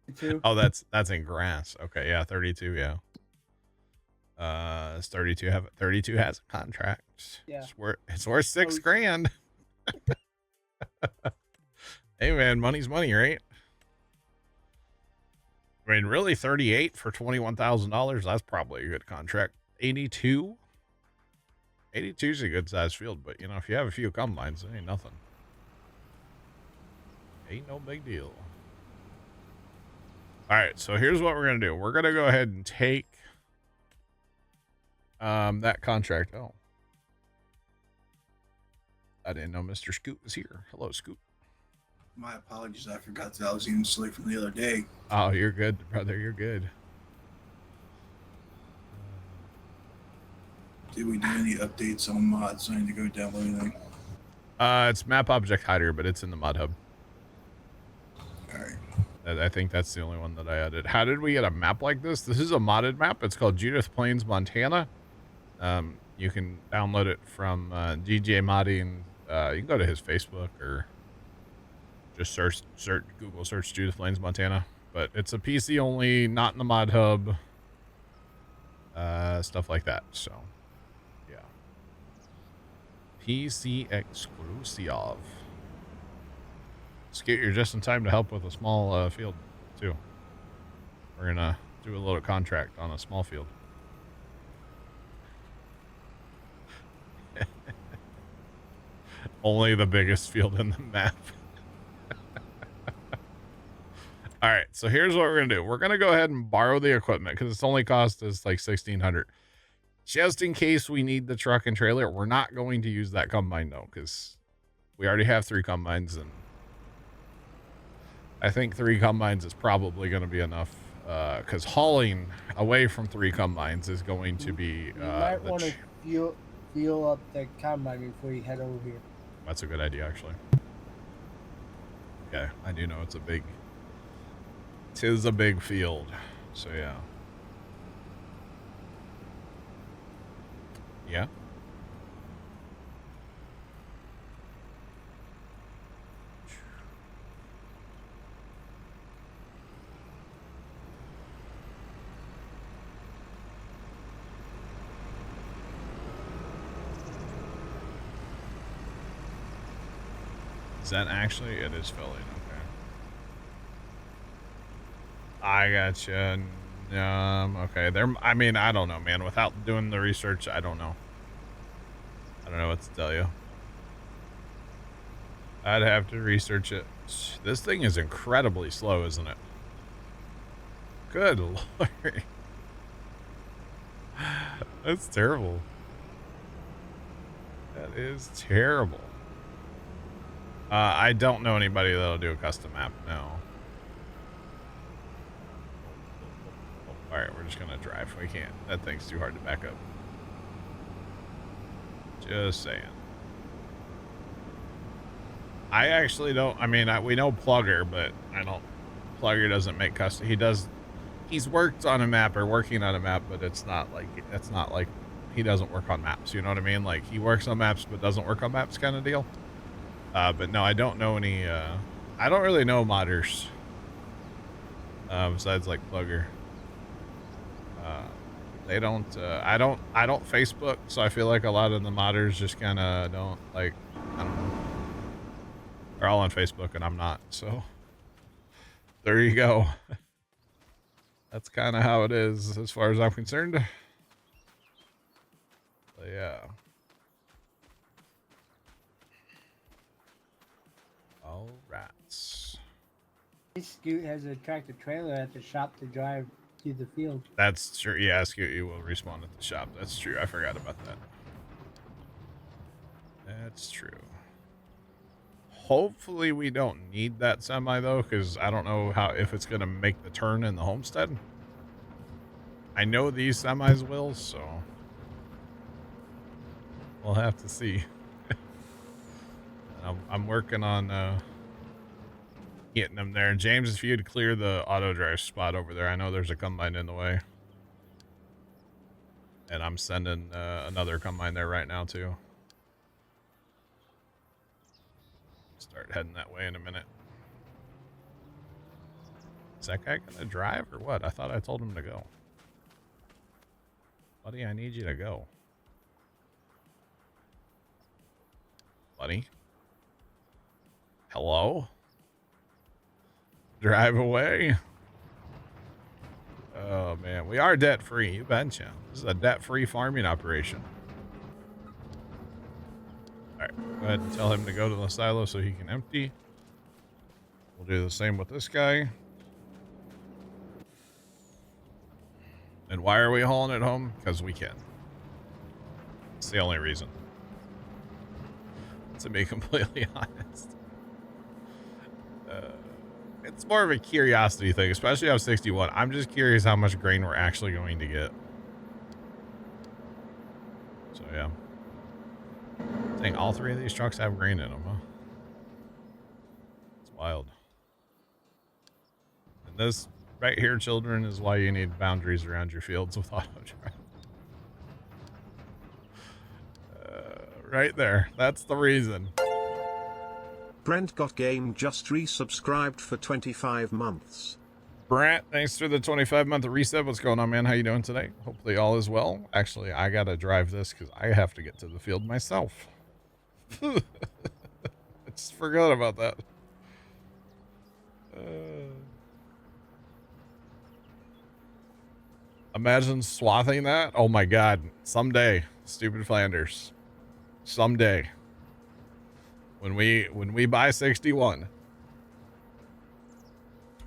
32. Oh, that's in grass. Okay, yeah, 32, yeah. Does 32 have 32 has a contract. Yeah. It's worth $6,000. Hey man, money's money, right? I mean, really, 38 for $21,000. That's probably a good contract. 82. 82 is a good size field, but you know, if you have a few combines, it ain't nothing. Ain't no big deal. All right, so here's what we're gonna do. We're gonna go ahead and take that contract. Oh, I didn't know Mr. Scoot was here. Hello, Scoot. My apologies. I forgot that I was even asleep from the other day. Oh, you're good, brother. You're good. Did we do any updates on mods? I need to go download anything. It's Map Object Hider, but it's in the Mod Hub. All right. I think that's the only one that I added. How did we get a map like this? This is a modded map. It's called Judith Plains, Montana. You can download it from DJ Modding. You can go to his Facebook or just search Google search Judith Plains, Montana. But it's a PC only, not in the Mod Hub. Stuff like that. So, yeah. PC exclusive. Scoot, you're just in time to help with a small field, too. We're gonna do a little contract on a small field. Only the biggest field in the map. All right, so here's what we're gonna do. We're gonna go ahead and borrow the equipment because it's only cost us like $1,600, just in case we need the truck and trailer. We're not going to use that combine though, because we already have 3 combines, and I think 3 combines is probably going to be enough. Because hauling away from 3 combines is going to be. You might want to fuel up the combine before you head over here. That's a good idea, actually. Okay, I do know it's a big. 'Tis a big field, so yeah. Yeah. Is that actually? It is filling. Okay. I gotcha. Okay. I mean, I don't know, man. Without doing the research, I don't know. I don't know what to tell you. I'd have to research it. This thing is incredibly slow, isn't it? Good Lord. That's terrible. That is terrible. I don't know anybody that'll do a custom map, no. Oh, alright, we're just gonna drive. We can't. That thing's too hard to back up. Just saying. I actually don't, I mean, we know Plugger, but Plugger doesn't make custom. He's worked on a map or working on a map, but it's not like he doesn't work on maps. You know what I mean? Like he works on maps, but doesn't work on maps kind of deal. But no, I don't know any, I don't really know modders. Besides like Plugger. They don't, I don't Facebook, so I feel like a lot of the modders just kind of don't like, I don't know. They're all on Facebook and I'm not, so there you go. That's kind of how it is as far as I'm concerned. But yeah. All right. This Scoot has a tractor trailer at the shop to drive to the field. That's true. Yeah, Scoot, you will respawn at the shop. That's true. I forgot about that. That's true. Hopefully we don't need that semi though, because I don't know if it's gonna make the turn in the homestead. I know these semis will, so we'll have to see. I'm working on getting them there. And James, if you'd clear the auto drive spot over there, I know there's a combine in the way, and I'm sending another combine there right now too. Start heading that way in a minute. Is that guy gonna drive or what? I thought I told him to go. Buddy, I need you to go. Buddy? Hello? Drive away? Oh man, we are debt free, you betcha. This is a debt free farming operation. Alright, go ahead and tell him to go to the silo so he can empty. We'll do the same with this guy. And why are we hauling it home? Because we can. It's the only reason. To be completely honest. It's more of a curiosity thing, especially on 61. I'm just curious how much grain we're actually going to get. So yeah. Dang, all three of these trucks have grain in them, huh? It's wild. And this right here, children, is why you need boundaries around your fields with auto drive. Right there. That's the reason. Brent got game just resubscribed for 25 months. Brent, thanks for the 25-month reset. What's going on, man? How you doing today? Hopefully all is well. Actually, I gotta drive this because I have to get to the field myself. I just forgot about that. Imagine swathing that. Oh my God. Someday, stupid Flanders. Someday. When we buy 61.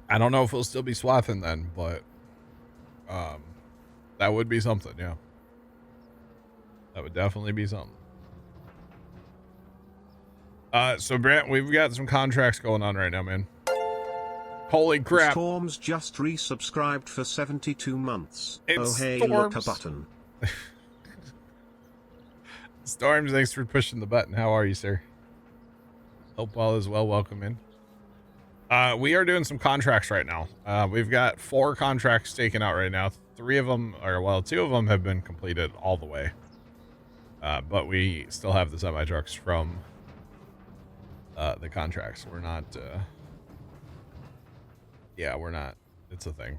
I don't know if we'll still be swathing then, but that would be something, yeah. That would definitely be something. So Brent, we've got some contracts going on right now, man. Holy crap. Storms just resubscribed for 72 months. It's oh hey, Storms. look a button. Storms, thanks for pushing the button. How are you, sir? Hope all is well. Welcome in. We are doing some contracts right now. We've got 4 contracts taken out right now. 3 of them, or well, 2 of them have been completed all the way. But we still have the semi-trucks from the contracts. We're not, yeah, we're not. It's a thing.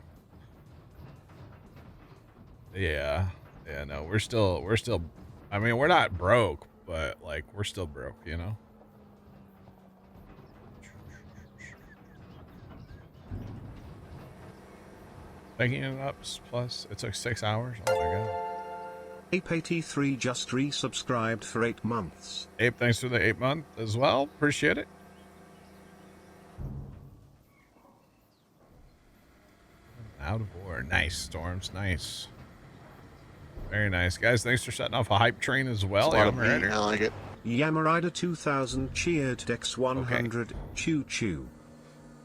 Yeah. Yeah, no, we're still, I mean, we're not broke, but like, we're still broke, you know? Picking it up, plus it took 6 hours. Oh my God. Ape83 just resubscribed for 8 months. Ape, thanks for the 8 month as well. Appreciate it. Out of war. Nice, Storms. Nice. Very nice. Guys, thanks for setting off a hype train as well. It's a lot of Yama meat. Rider. I like it. Yamarider 2000 cheered Dex 100 Okay. choo choo.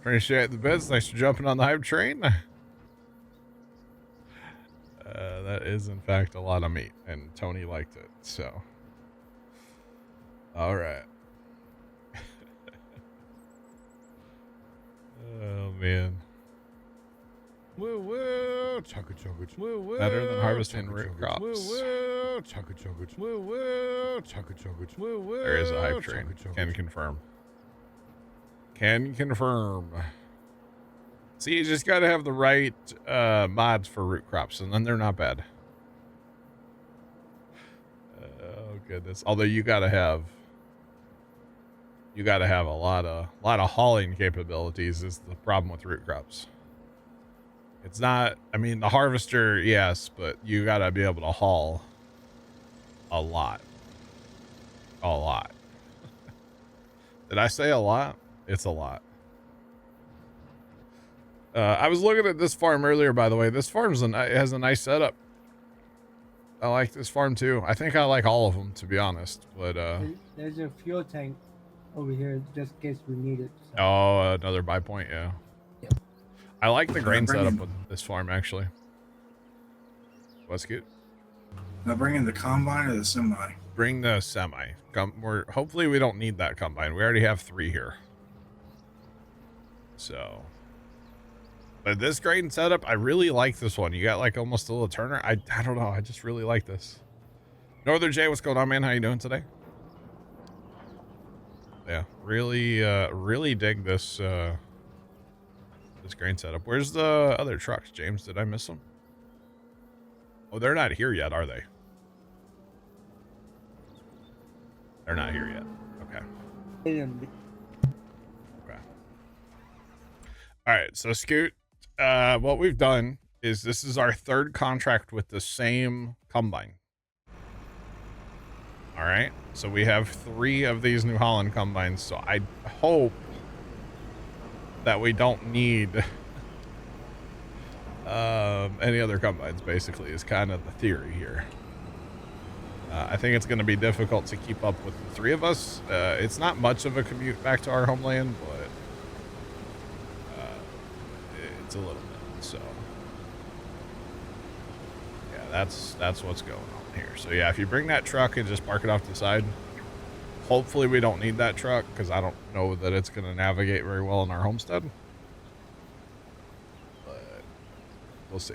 Appreciate the bits. Thanks for jumping on the hype train. That is, in fact, a lot of meat, and Tony liked it, so. All right. Oh, man. Woo woo! Chugga chugga woo woo! Better than harvesting root crops. Woo woo! Chugga chugga woo woo! Chugga chugga woo woo! There is a hype train. Can confirm. Can confirm. See, you just gotta have the right mods for root crops, and then they're not bad. Oh goodness! Although you gotta have a lot of hauling capabilities. Is the problem with root crops? It's not. I mean, the harvester, yes, but you gotta be able to haul a lot. A lot. Did I say a lot? It's a lot. I was looking at this farm earlier, by the way. This farm's has a nice setup. I like this farm too. I think I like all of them, to be honest. But There's a fuel tank over here just in case we need it. So. oh, another buy point, yeah. Yep. I like the grain bring setup in- with this farm actually. What's good? Now bring in the combine or the semi. Bring the semi. Hopefully we don't need that combine. We already have 3 here. So. But this grain setup, I really like this one. You got like almost a little turner. I don't know. I just really like this. Northern J, what's going on, man? How you doing today? Yeah, really dig this this grain setup. Where's the other trucks, James? Did I miss them? Oh, they're not here yet, are they? They're not here yet. Okay. Okay. All right, so Scoot, what we've done is this is our 3rd contract with the same combine. All right, so we have 3 of these New Holland combines, so I hope that we don't need any other combines, basically, is kind of the theory here. I think it's going to be difficult to keep up with the 3 of us. It's not much of a commute back to our homeland, but it's a little bit, so yeah, that's what's going on here. So yeah, if you bring that truck and just park it off to the side, hopefully we don't need that truck because I don't know that it's going to navigate very well in our homestead, but we'll see.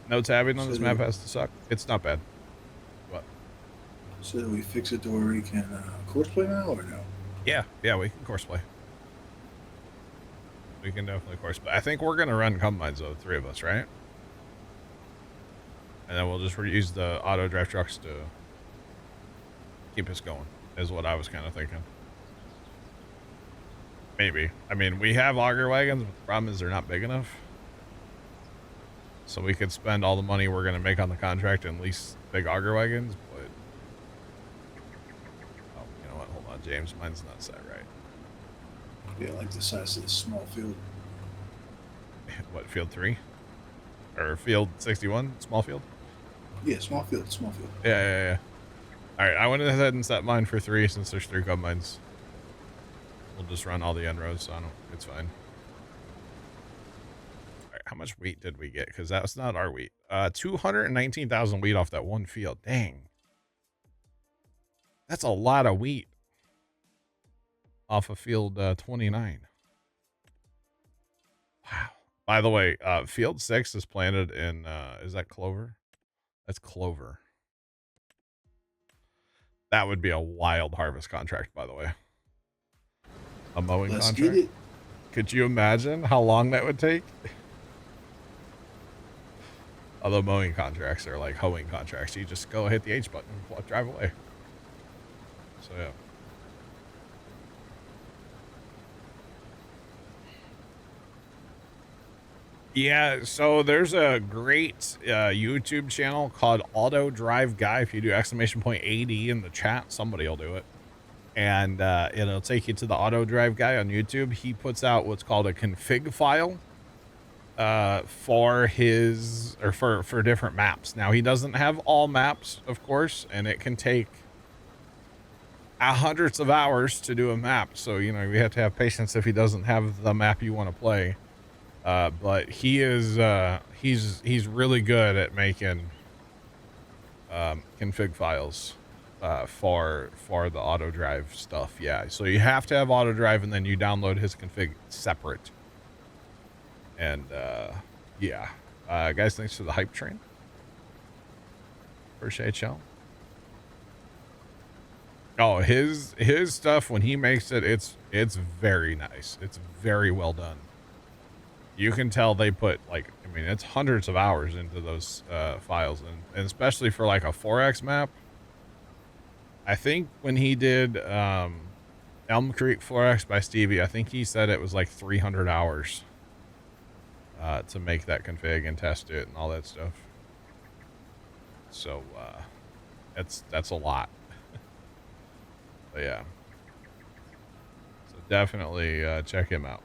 No tabbing on this map has to suck. It's not bad. What? So do we fix it to where we can course play now or no? Yeah, we can course play. We can definitely course play. I think we're going to run combines, though, 3 of us, right? And then we'll just use the auto drive trucks to keep us going, is what I was kind of thinking. Maybe. I mean, we have auger wagons, but the problem is they're not big enough. So we could spend all the money we're going to make on the contract and lease big auger wagons, but... Oh, you know what? Hold on, James. Mine's not set right. Yeah, like the size of this small field. What, field 3? Or field 61? Small field? Yeah, small field. Yeah. All right, I went ahead and set mine for 3 since there's 3 combines. We'll just run all the end rows, so it's fine. All right, how much wheat did we get? Because that was not our wheat. 219,000 wheat off that one field. Dang. That's a lot of wheat off of field 29. Wow. By the way, field 6 is planted in, is that clover? That's clover. That would be a wild harvest contract, by the way. A mowing Let's contract. get it. Could you imagine how long that would take? Although mowing contracts are like hoeing contracts. You just go hit the H button and drive away. So, yeah. Yeah, so there's a great YouTube channel called Auto Drive Guy. If you do !AD in the chat, somebody will do it. and it'll take you to the auto drive guy on YouTube. He puts out what's called a config file for his, or for different maps. Now he doesn't have all maps, of course, and it can take hundreds of hours to do a map. So, you know, you have to have patience if he doesn't have the map you want to play. But he is, he's really good at making, config files, for the auto drive stuff. Yeah. So you have to have auto drive, and then you download his config separate. And, yeah. Guys, thanks for the hype train. Appreciate y'all. Oh, his stuff, when he makes it, it's very nice. It's very well done. You can tell they put, like, I mean, it's hundreds of hours into those files, and especially for like a 4X map. I think when he did Elm Creek 4X by Stevie, I think he said it was like 300 hours to make that config and test it and all that stuff. So that's a lot. But yeah, so definitely check him out.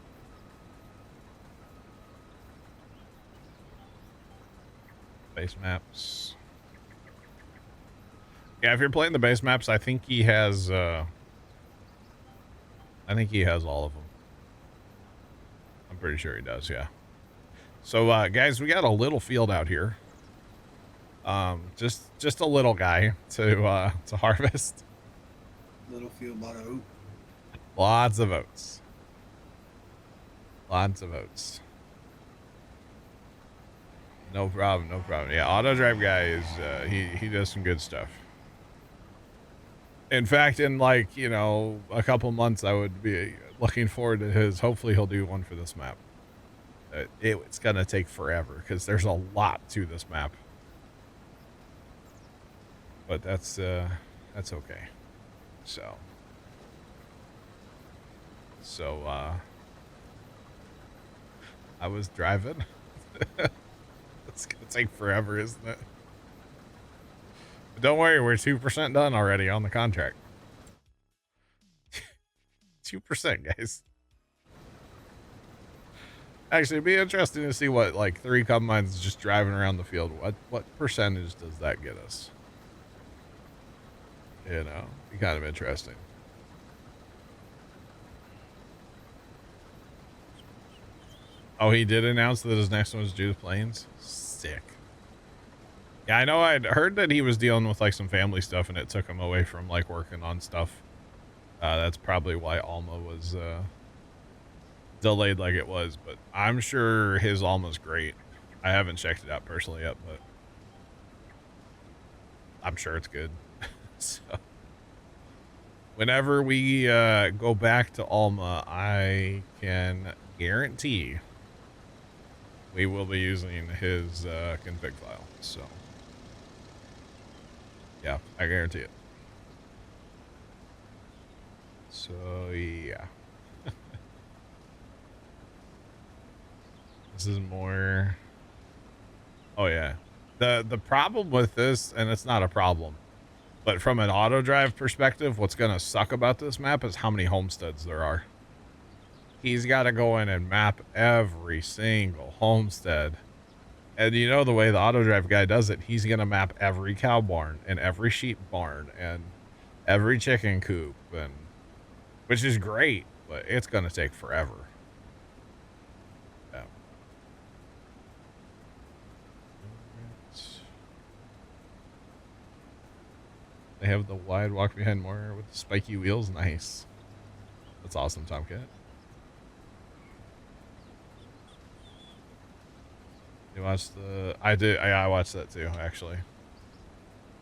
Base maps. Yeah, if you're playing the base maps, I think he has all of them. I'm pretty sure he does, yeah. So guys, we got a little field out here. Just a little guy to harvest. Little field, lot of oat. Lots of oats. Lots of oats. No problem, no problem. Yeah, auto drive guy is he does some good stuff. In fact, in like, you know, a couple months, I would be looking forward to his. Hopefully, he'll do one for this map. It's gonna take forever because there's a lot to this map. But that's okay. So I was driving. It's gonna take forever, isn't it? But don't worry, we're 2% done already on the contract. 2%, guys. Actually, it'd be interesting to see what, like, 3 combines just driving around the field. What percentage does that get us? You know, be kind of interesting. Oh, he did announce that his next one was Judith Plains. Sick. Yeah, I know. I'd heard that he was dealing with like some family stuff, and it took him away from like working on stuff. That's probably why Alma was delayed like it was. But I'm sure his Alma's great. I haven't checked it out personally yet, but I'm sure it's good. So whenever we go back to Alma, I can guarantee we will be using his config file. So yeah, I guarantee it. So yeah. This is more. Oh yeah. The problem with this, and it's not a problem, but from an auto drive perspective, what's gonna suck about this map is how many homesteads there are. He's got to go in and map every single homestead. And you know the way the auto drive guy does it, he's going to map every cow barn and every sheep barn and every chicken coop, and which is great, but it's going to take forever. Yeah. They have the wide walk behind more with the spiky wheels. Nice. That's awesome, Tomcat. You watched the... I did. I watched that too, actually.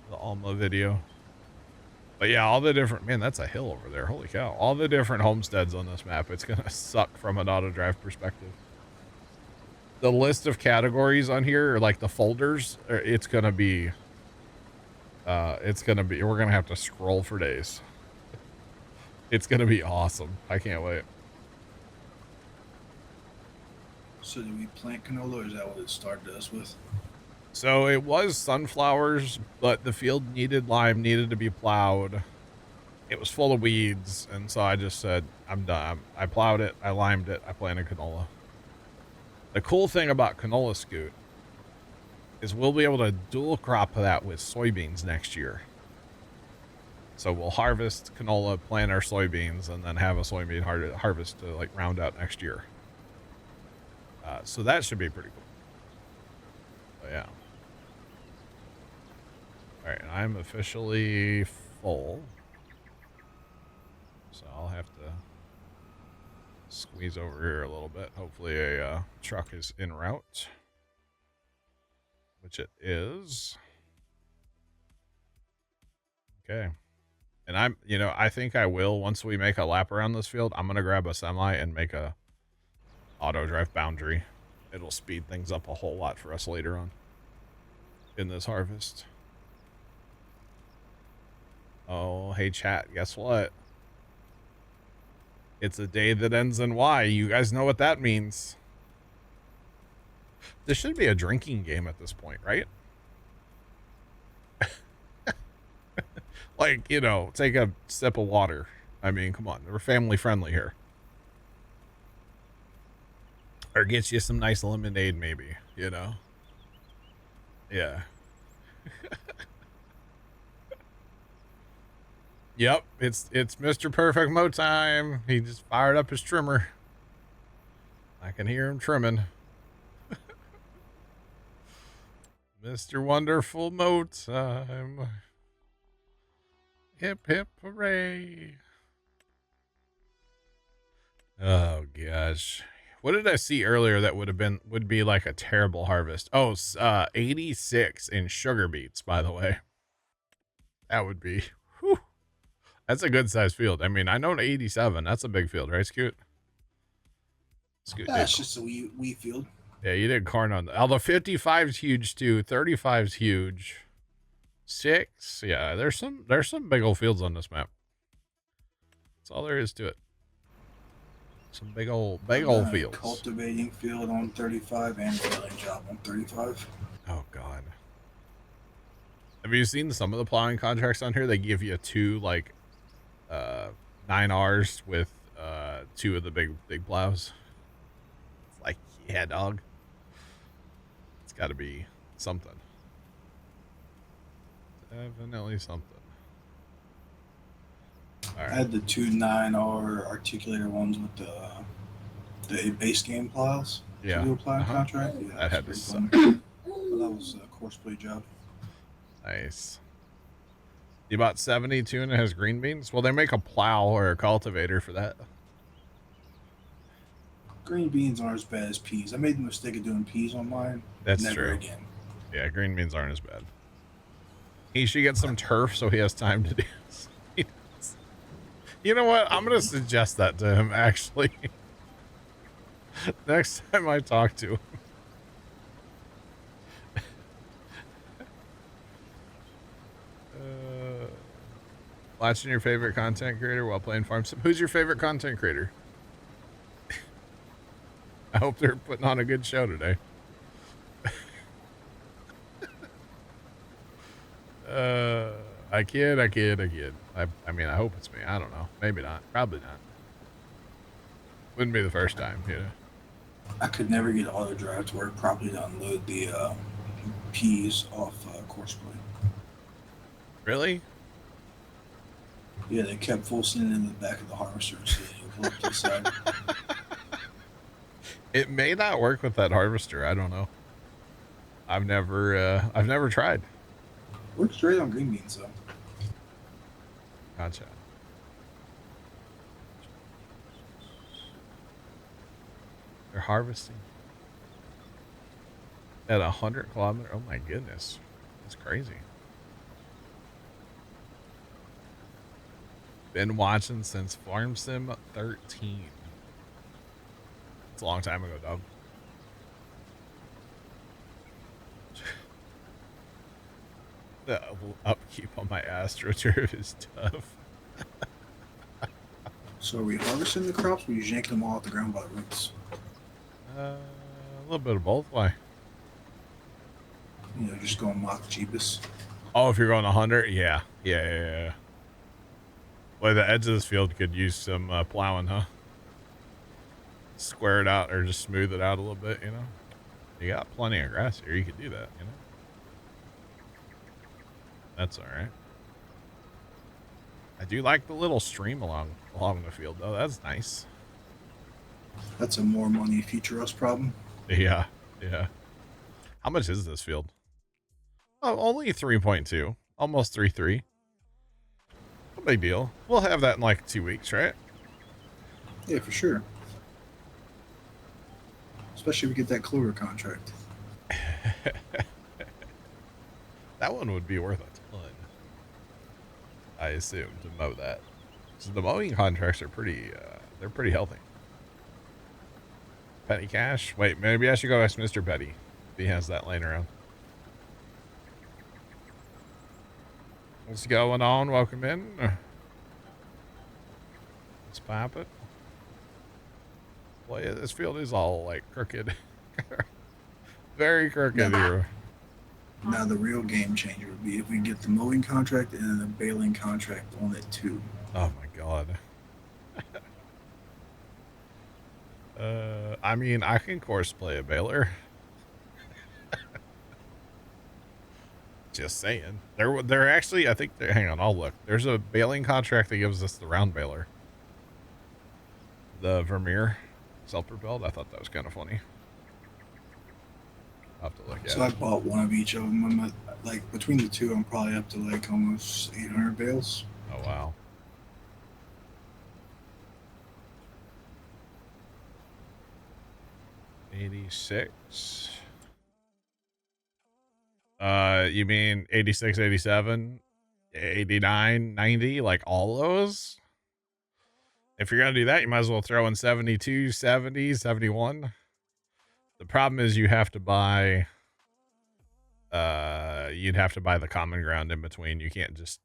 The Alma video. But yeah, all the different... Man, that's a hill over there. Holy cow. All the different homesteads on this map. It's going to suck from an auto drive perspective. The list of categories on here, or like the folders, it's going to be... We're going to have to scroll for days. It's going to be awesome. I can't wait. So do we plant canola, or is that what it started us with? So it was sunflowers, but the field needed lime, needed to be plowed. it was full of weeds, and so I just said, I'm done. I plowed it, I limed it, I planted canola. The cool thing about canola, Scoot, is we'll be able to dual crop that with soybeans next year. So we'll harvest canola, plant our soybeans, and then have a soybean harvest to like round out next year. So that should be pretty cool. But yeah. All right, I'm officially full. So I'll have to squeeze over here a little bit. Hopefully a truck is en route, which it is. Okay. And I'm, you know, I think I will, once we make a lap around this field, I'm going to grab a semi and make a auto drive boundary. It'll speed things up a whole lot for us later on in this harvest. Oh, hey chat, guess what? It's a day that ends in Y. You guys know what that means. This should be a drinking game at this point, right? Like, you know, take a sip of water. I mean, come on. We're family friendly here. Or get you some nice lemonade, maybe, you know? Yeah. Yep, it's Mr. Perfect Mo time. He just fired up his trimmer. I can hear him trimming. Mr. Wonderful Mo time. Hip hip hooray. Oh gosh. What did I see earlier that would be like a terrible harvest? Oh, 86 in sugar beets, by the way. That would be, whew. That's a good sized field. I mean, I know 87. That's a big field, right, Scoot? Scoot. That's just a wee field. Yeah, you did corn on the. Although 55's huge too. 35's huge. 6. Yeah, there's some big old fields on this map. That's all there is to it. Some big old fields. Cultivating field on 35 and filling job on 35. Oh God. Have you seen some of the plowing contracts on here? They give you 2 like 9Rs with 2 of the big plows. It's like, yeah, dog. It's got to be something. Definitely something. All right. I had the 2 9R articulator ones with the base game plows. Yeah. The plowing contract. Yeah, that had to suck. That was a course play job. Nice. You bought 72 and it has green beans? Well, they make a plow or a cultivator for that. Green beans aren't as bad as peas. I made the mistake of doing peas on mine. That's Never true. Again. Yeah, green beans aren't as bad. He should get some turf so he has time to do this. You know what? I'm going to suggest that to him, actually. Next time I talk to him. Watching your favorite content creator while playing Farm Sim. Who's your favorite content creator? I hope they're putting on a good show today. I kid. I mean, I hope it's me. I don't know. Maybe not. Probably not. Wouldn't be the first time, you know. I could never get auto drive to work properly to unload the peas off course play. Really? Yeah, they kept forcing it in the back of the harvester so you pull up to the side. It may not work with that harvester. I don't know. I've never tried. Works straight on green beans though. Gotcha. They're harvesting at 100 kilometers. Oh my goodness, that's crazy. Been watching since Farm Sim 13. It's a long time ago, dog. The upkeep on my AstroTurf is tough. So are we harvesting the crops or are you yanking them all out the ground by the roots? A little bit of both. Why? You know, just going mock Jeebus. Oh, if you're going 100? Yeah. Boy, the edge of this field could use some plowing, huh? Square it out or just smooth it out a little bit, you know? You got plenty of grass here. You could do that, you know? That's all right. I do like the little stream along the field, though. That's nice. That's a more money feature us problem. Yeah, yeah. How much is this field? Oh, only 3.2. Almost 3.3. No big deal. We'll have that in like 2 weeks, right? Yeah, for sure. Especially if we get that Clover contract. That one would be worth a ton, I assume, to mow that. So the mowing contracts are pretty, they're pretty healthy. Petty cash? Wait, maybe I should go ask Mr. Petty if he has that laying around. What's going on? Welcome in. Let's pop it. Well, yeah, this field is all like crooked. Very crooked here. Now the real game changer would be if we get the mowing contract and then the baling contract on it too. Oh my god. I mean, I can course play a baler. Just saying. They're actually, I think, hang on, I'll look. There's a baling contract that gives us the round baler. The Vermeer self-propelled. I thought that was kind of funny. I'll have to look at So I bought one of each of them. I'm at, like, between the two, I'm probably up to like almost 800 bales. Oh, wow. $86. You mean 86, 87, 89, 90, like all those? If you're going to do that, you might as well throw in 72, 70, 71. The problem is you have to buy, you'd have to buy the common ground in between. You can't just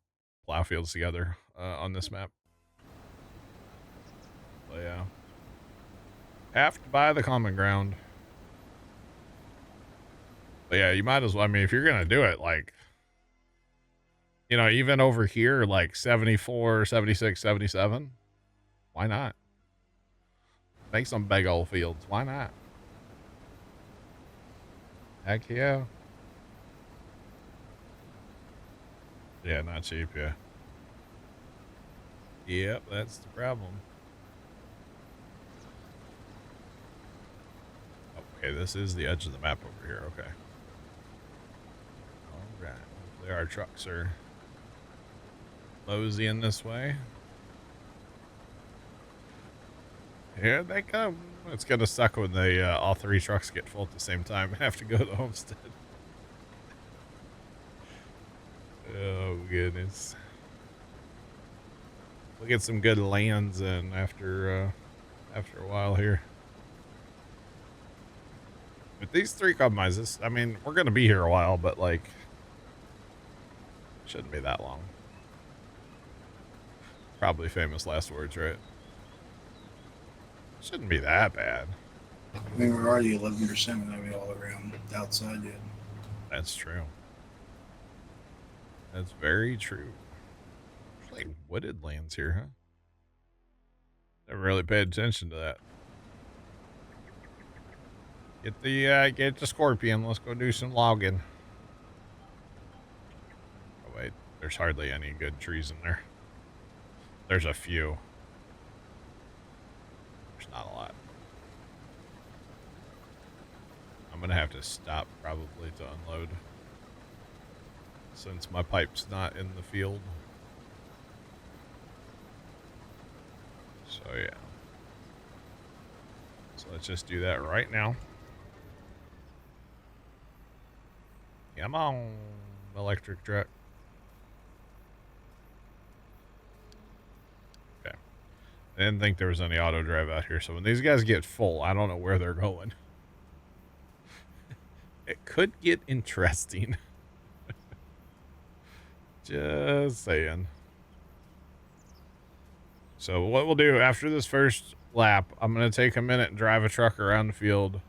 plow fields together on this map. But yeah. Have to buy the common ground. But yeah, you might as well. I mean, if you're going to do it, like, you know, even over here, like 74, 76, 77, why not? Make some big old fields. Why not? Heck yeah. Yeah, not cheap, yeah. Yep, that's the problem. Okay, this is the edge of the map over here, okay. Alright, hopefully our trucks are moseying this way. Here they come. It's gonna suck when they all three trucks get full at the same time and have to go to Homestead. Oh goodness. We'll get some good lands in after a while here. With these three compromises, I mean, we're gonna be here a while, but like, shouldn't be that long. Probably famous last words, right? Shouldn't be that bad. I mean, we're already 11% maybe all around the outside yet. That's true. That's very true. There's like wooded lands here, huh? Never really paid attention to that. Get the Scorpion. Let's go do some logging. Oh wait, there's hardly any good trees in there. There's a few. There's not a lot. I'm gonna have to stop probably to unload, since my pipe's not in the field. So yeah. So let's just do that right now. Come on, electric truck. Okay. I didn't think there was any auto drive out here, so when these guys get full, I don't know where they're going. It could get interesting. Just saying. So what we'll do after this first lap, I'm going to take a minute and drive a truck around the field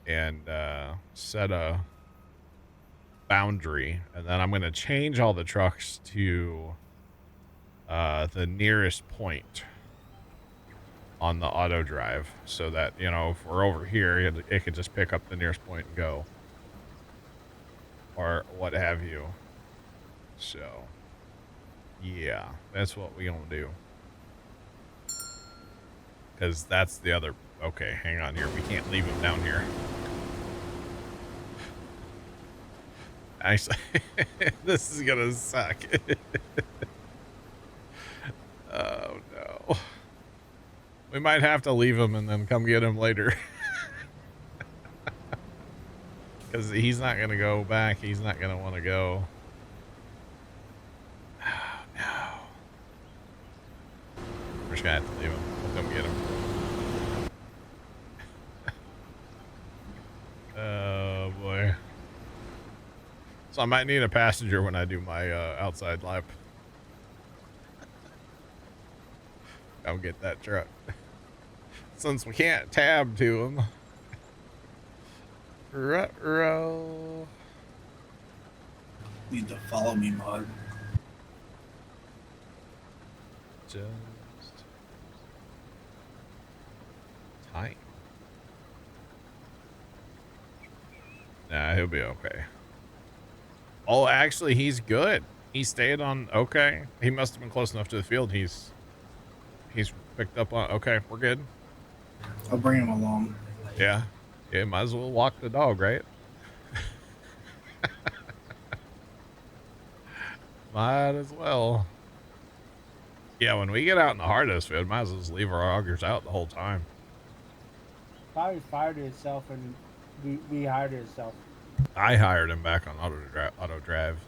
and set a boundary. And then I'm going to change all the trucks to the nearest point on the auto drive so that, you know, if we're over here, it could just pick up the nearest point and go. Or what have you. So, yeah, that's what we gonna do. Because that's the other... Okay, hang on here. We can't leave him down here. Actually, this is gonna suck. Oh, no. We might have to leave him and then come get him later. Because he's not gonna go back. He's not gonna want to go. Oh, no. We're just gonna have to leave him. We'll come get him. Oh, boy. So I might need a passenger when I do my outside lap. Come get that truck. Since we can't tab to him. Ruh-roh. Need to follow me, Mud. Just tight. Nah, he'll be okay. Oh, actually, he's good. He stayed on. Okay, he must have been close enough to the field. He's picked up on. Okay, we're good. I'll bring him along. Yeah, yeah. Might as well walk the dog, right? Might as well. Yeah, when we get out in the heart of this field, might as well just leave our augers out the whole time. Probably fired itself and rehired itself. I hired him back on auto drive.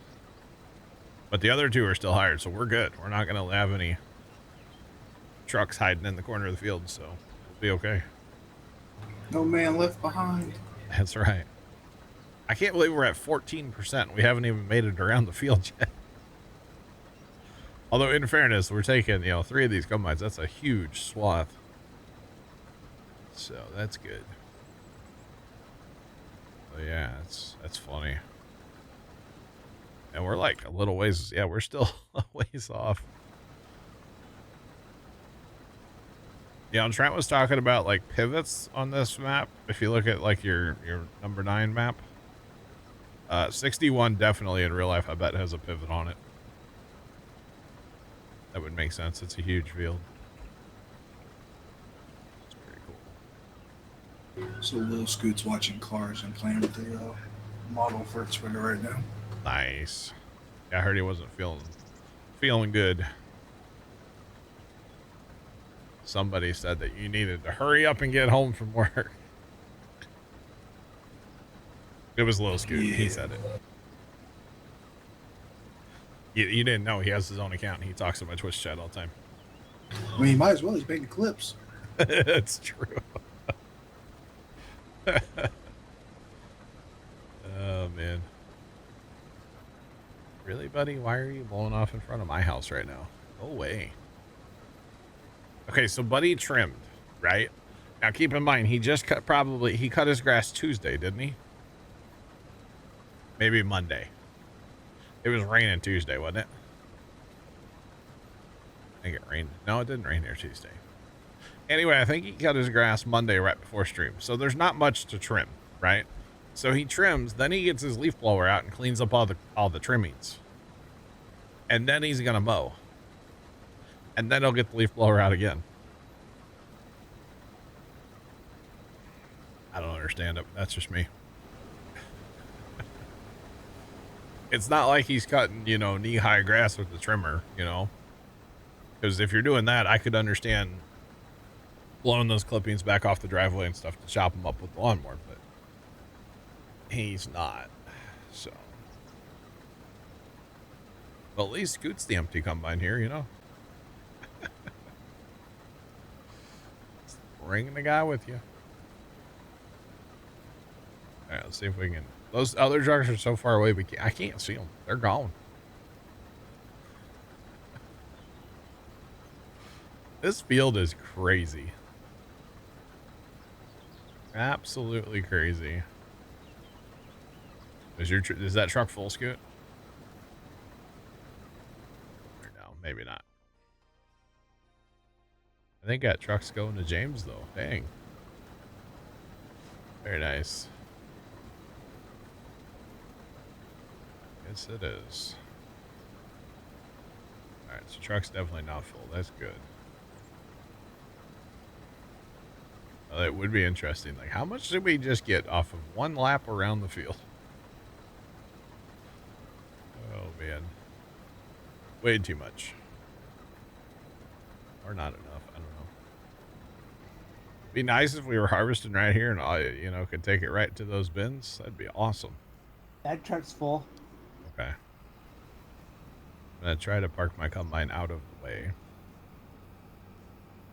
But the other two are still hired, so we're good. We're not going to have any trucks hiding in the corner of the field, so we'll be okay. No man left behind. That's right. I can't believe we're at 14%. We haven't even made it around the field yet. Although, in fairness, we're taking, 3 of these combines. That's a huge swath. So, that's good. But yeah, that's funny. And we're like a little ways. Yeah, we're still a ways off. Yeah, and Trent was talking about like pivots on this map. If you look at like your number 9 map, 61 definitely in real life, I bet has a pivot on it. That would make sense. It's a huge field. It's pretty cool. So Lil Scoot's watching cars and playing with the model for Twitter right now. Nice. Yeah, I heard he wasn't feeling good. Somebody said that you needed to hurry up and get home from work. It was Lil Scoot. Yeah. He said it. You didn't know he has his own account and he talks in my Twitch chat all the time. I mean, he might as well. He's making clips. That's true. Oh, man. Really, buddy? Why are you blowing off in front of my house right now? No way. Okay, so Buddy trimmed, right? Now, keep in mind, he just he cut his grass Tuesday, didn't he? Maybe Monday. It was raining Tuesday, wasn't it? I think it rained. No, it didn't rain here Tuesday. Anyway, I think he cut his grass Monday right before stream. So there's not much to trim, right? So he trims, then he gets his leaf blower out and cleans up all the trimmings. And then he's going to mow. And then he'll get the leaf blower out again. I don't understand it, but that's just me. It's not like he's cutting, knee-high grass with the trimmer, Because if you're doing that, I could understand blowing those clippings back off the driveway and stuff to chop them up with the lawnmower, but he's not, so. Well, at least Scoot's the empty combine here, Bring the guy with you. All right, let's see if we can. Those other trucks are so far away, I can't see them. They're gone. This field is crazy. Absolutely crazy. Is that truck full, Scoot? Or no, maybe not. I think that truck's going to James, though. Dang. Very nice. Yes, it is. Alright, so truck's definitely not full. That's good. Well, it would be interesting. Like, how much did we just get off of one lap around the field? Oh, man. Way too much. Or not enough. I don't know. Be nice if we were harvesting right here and I, could take it right to those bins. That'd be awesome. That truck's full. Okay. I'm gonna try to park my combine out of the way,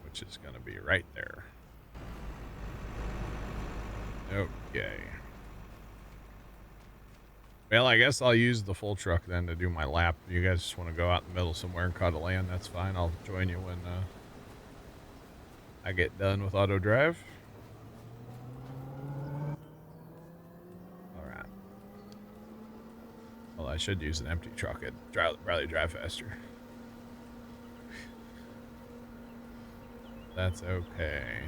which is gonna be right there. Okay. Well, I guess I'll use the full truck then to do my lap. If you guys just want to go out in the middle somewhere and cut a land, that's fine. I'll join you when I get done with auto drive. All right. Well, I should use an empty truck. It'd probably drive faster. That's okay.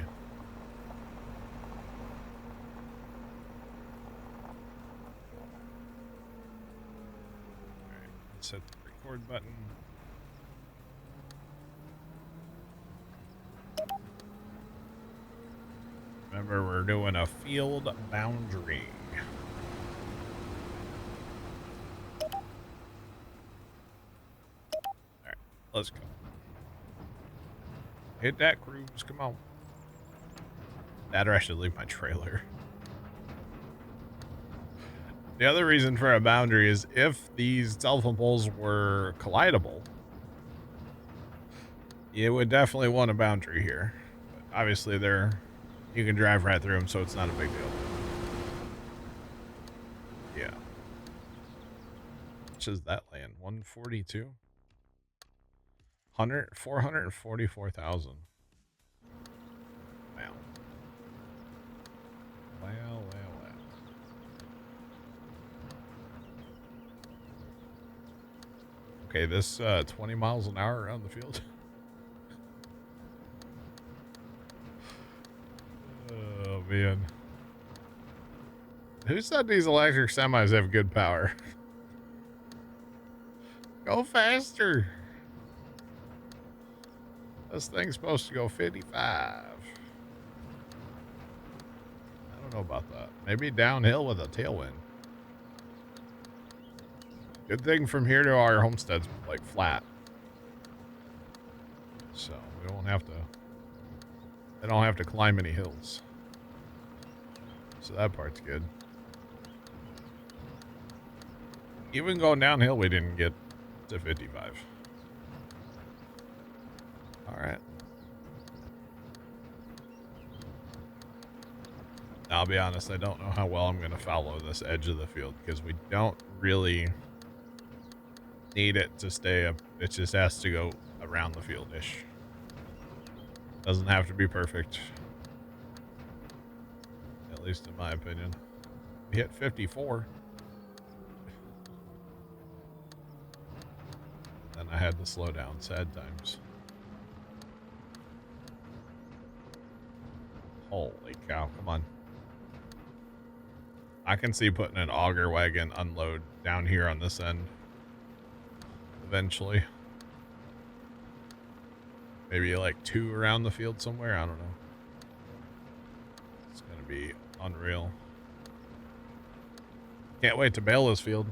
Alright, let's hit the record button. Remember, we're doing a field boundary. Alright, let's go. Hit that cruise, come on. That or I should leave my trailer. The other reason for a boundary is if these telephone poles were collidable, you would definitely want a boundary here. But obviously, you can drive right through them, so it's not a big deal. Yeah. Which is that land? 142? 444,000. Wow. Well. Okay, this 20 miles an hour around the field. Oh, man. Who said these electric semis have good power? Go faster. This thing's supposed to go 55. I don't know about that. Maybe downhill with a tailwind. Good thing from here to our homestead's like flat. So we don't have to, they don't have to climb any hills. So that part's good. Even going downhill, we didn't get to 55. All right. I'll be honest, I don't know how well I'm going to follow this edge of the field because we don't really need it to stay up. It just has to go around the field-ish. Doesn't have to be perfect. At least in my opinion. We hit 54. Then I had to slow down. Sad times. Holy cow, come on. I can see putting an auger wagon unload down here on this end. Eventually. Maybe like 2 around the field somewhere. I don't know. It's going to be unreal. Can't wait to bale this field.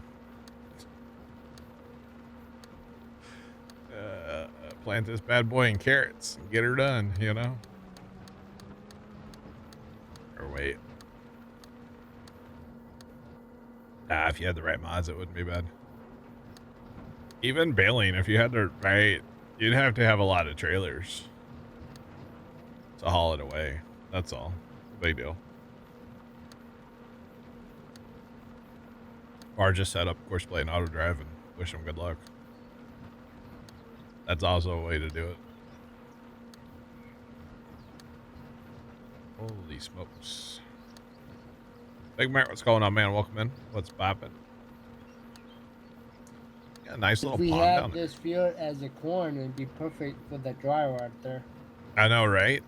Plant this bad boy in carrots and get her done, you know? Or wait. If you had the right mods, it wouldn't be bad. Even baling, if you had the right, you'd have to have a lot of trailers to haul it away. That's all. Big deal. Or just set up course play and auto drive and wish them good luck. That's also a way to do it. Holy smokes. Big Matt, what's going on, man? Welcome in. What's poppin'? Yeah, nice little If we pond had down there. this field as a corn, it'd be perfect for the dryer out there. I know, right?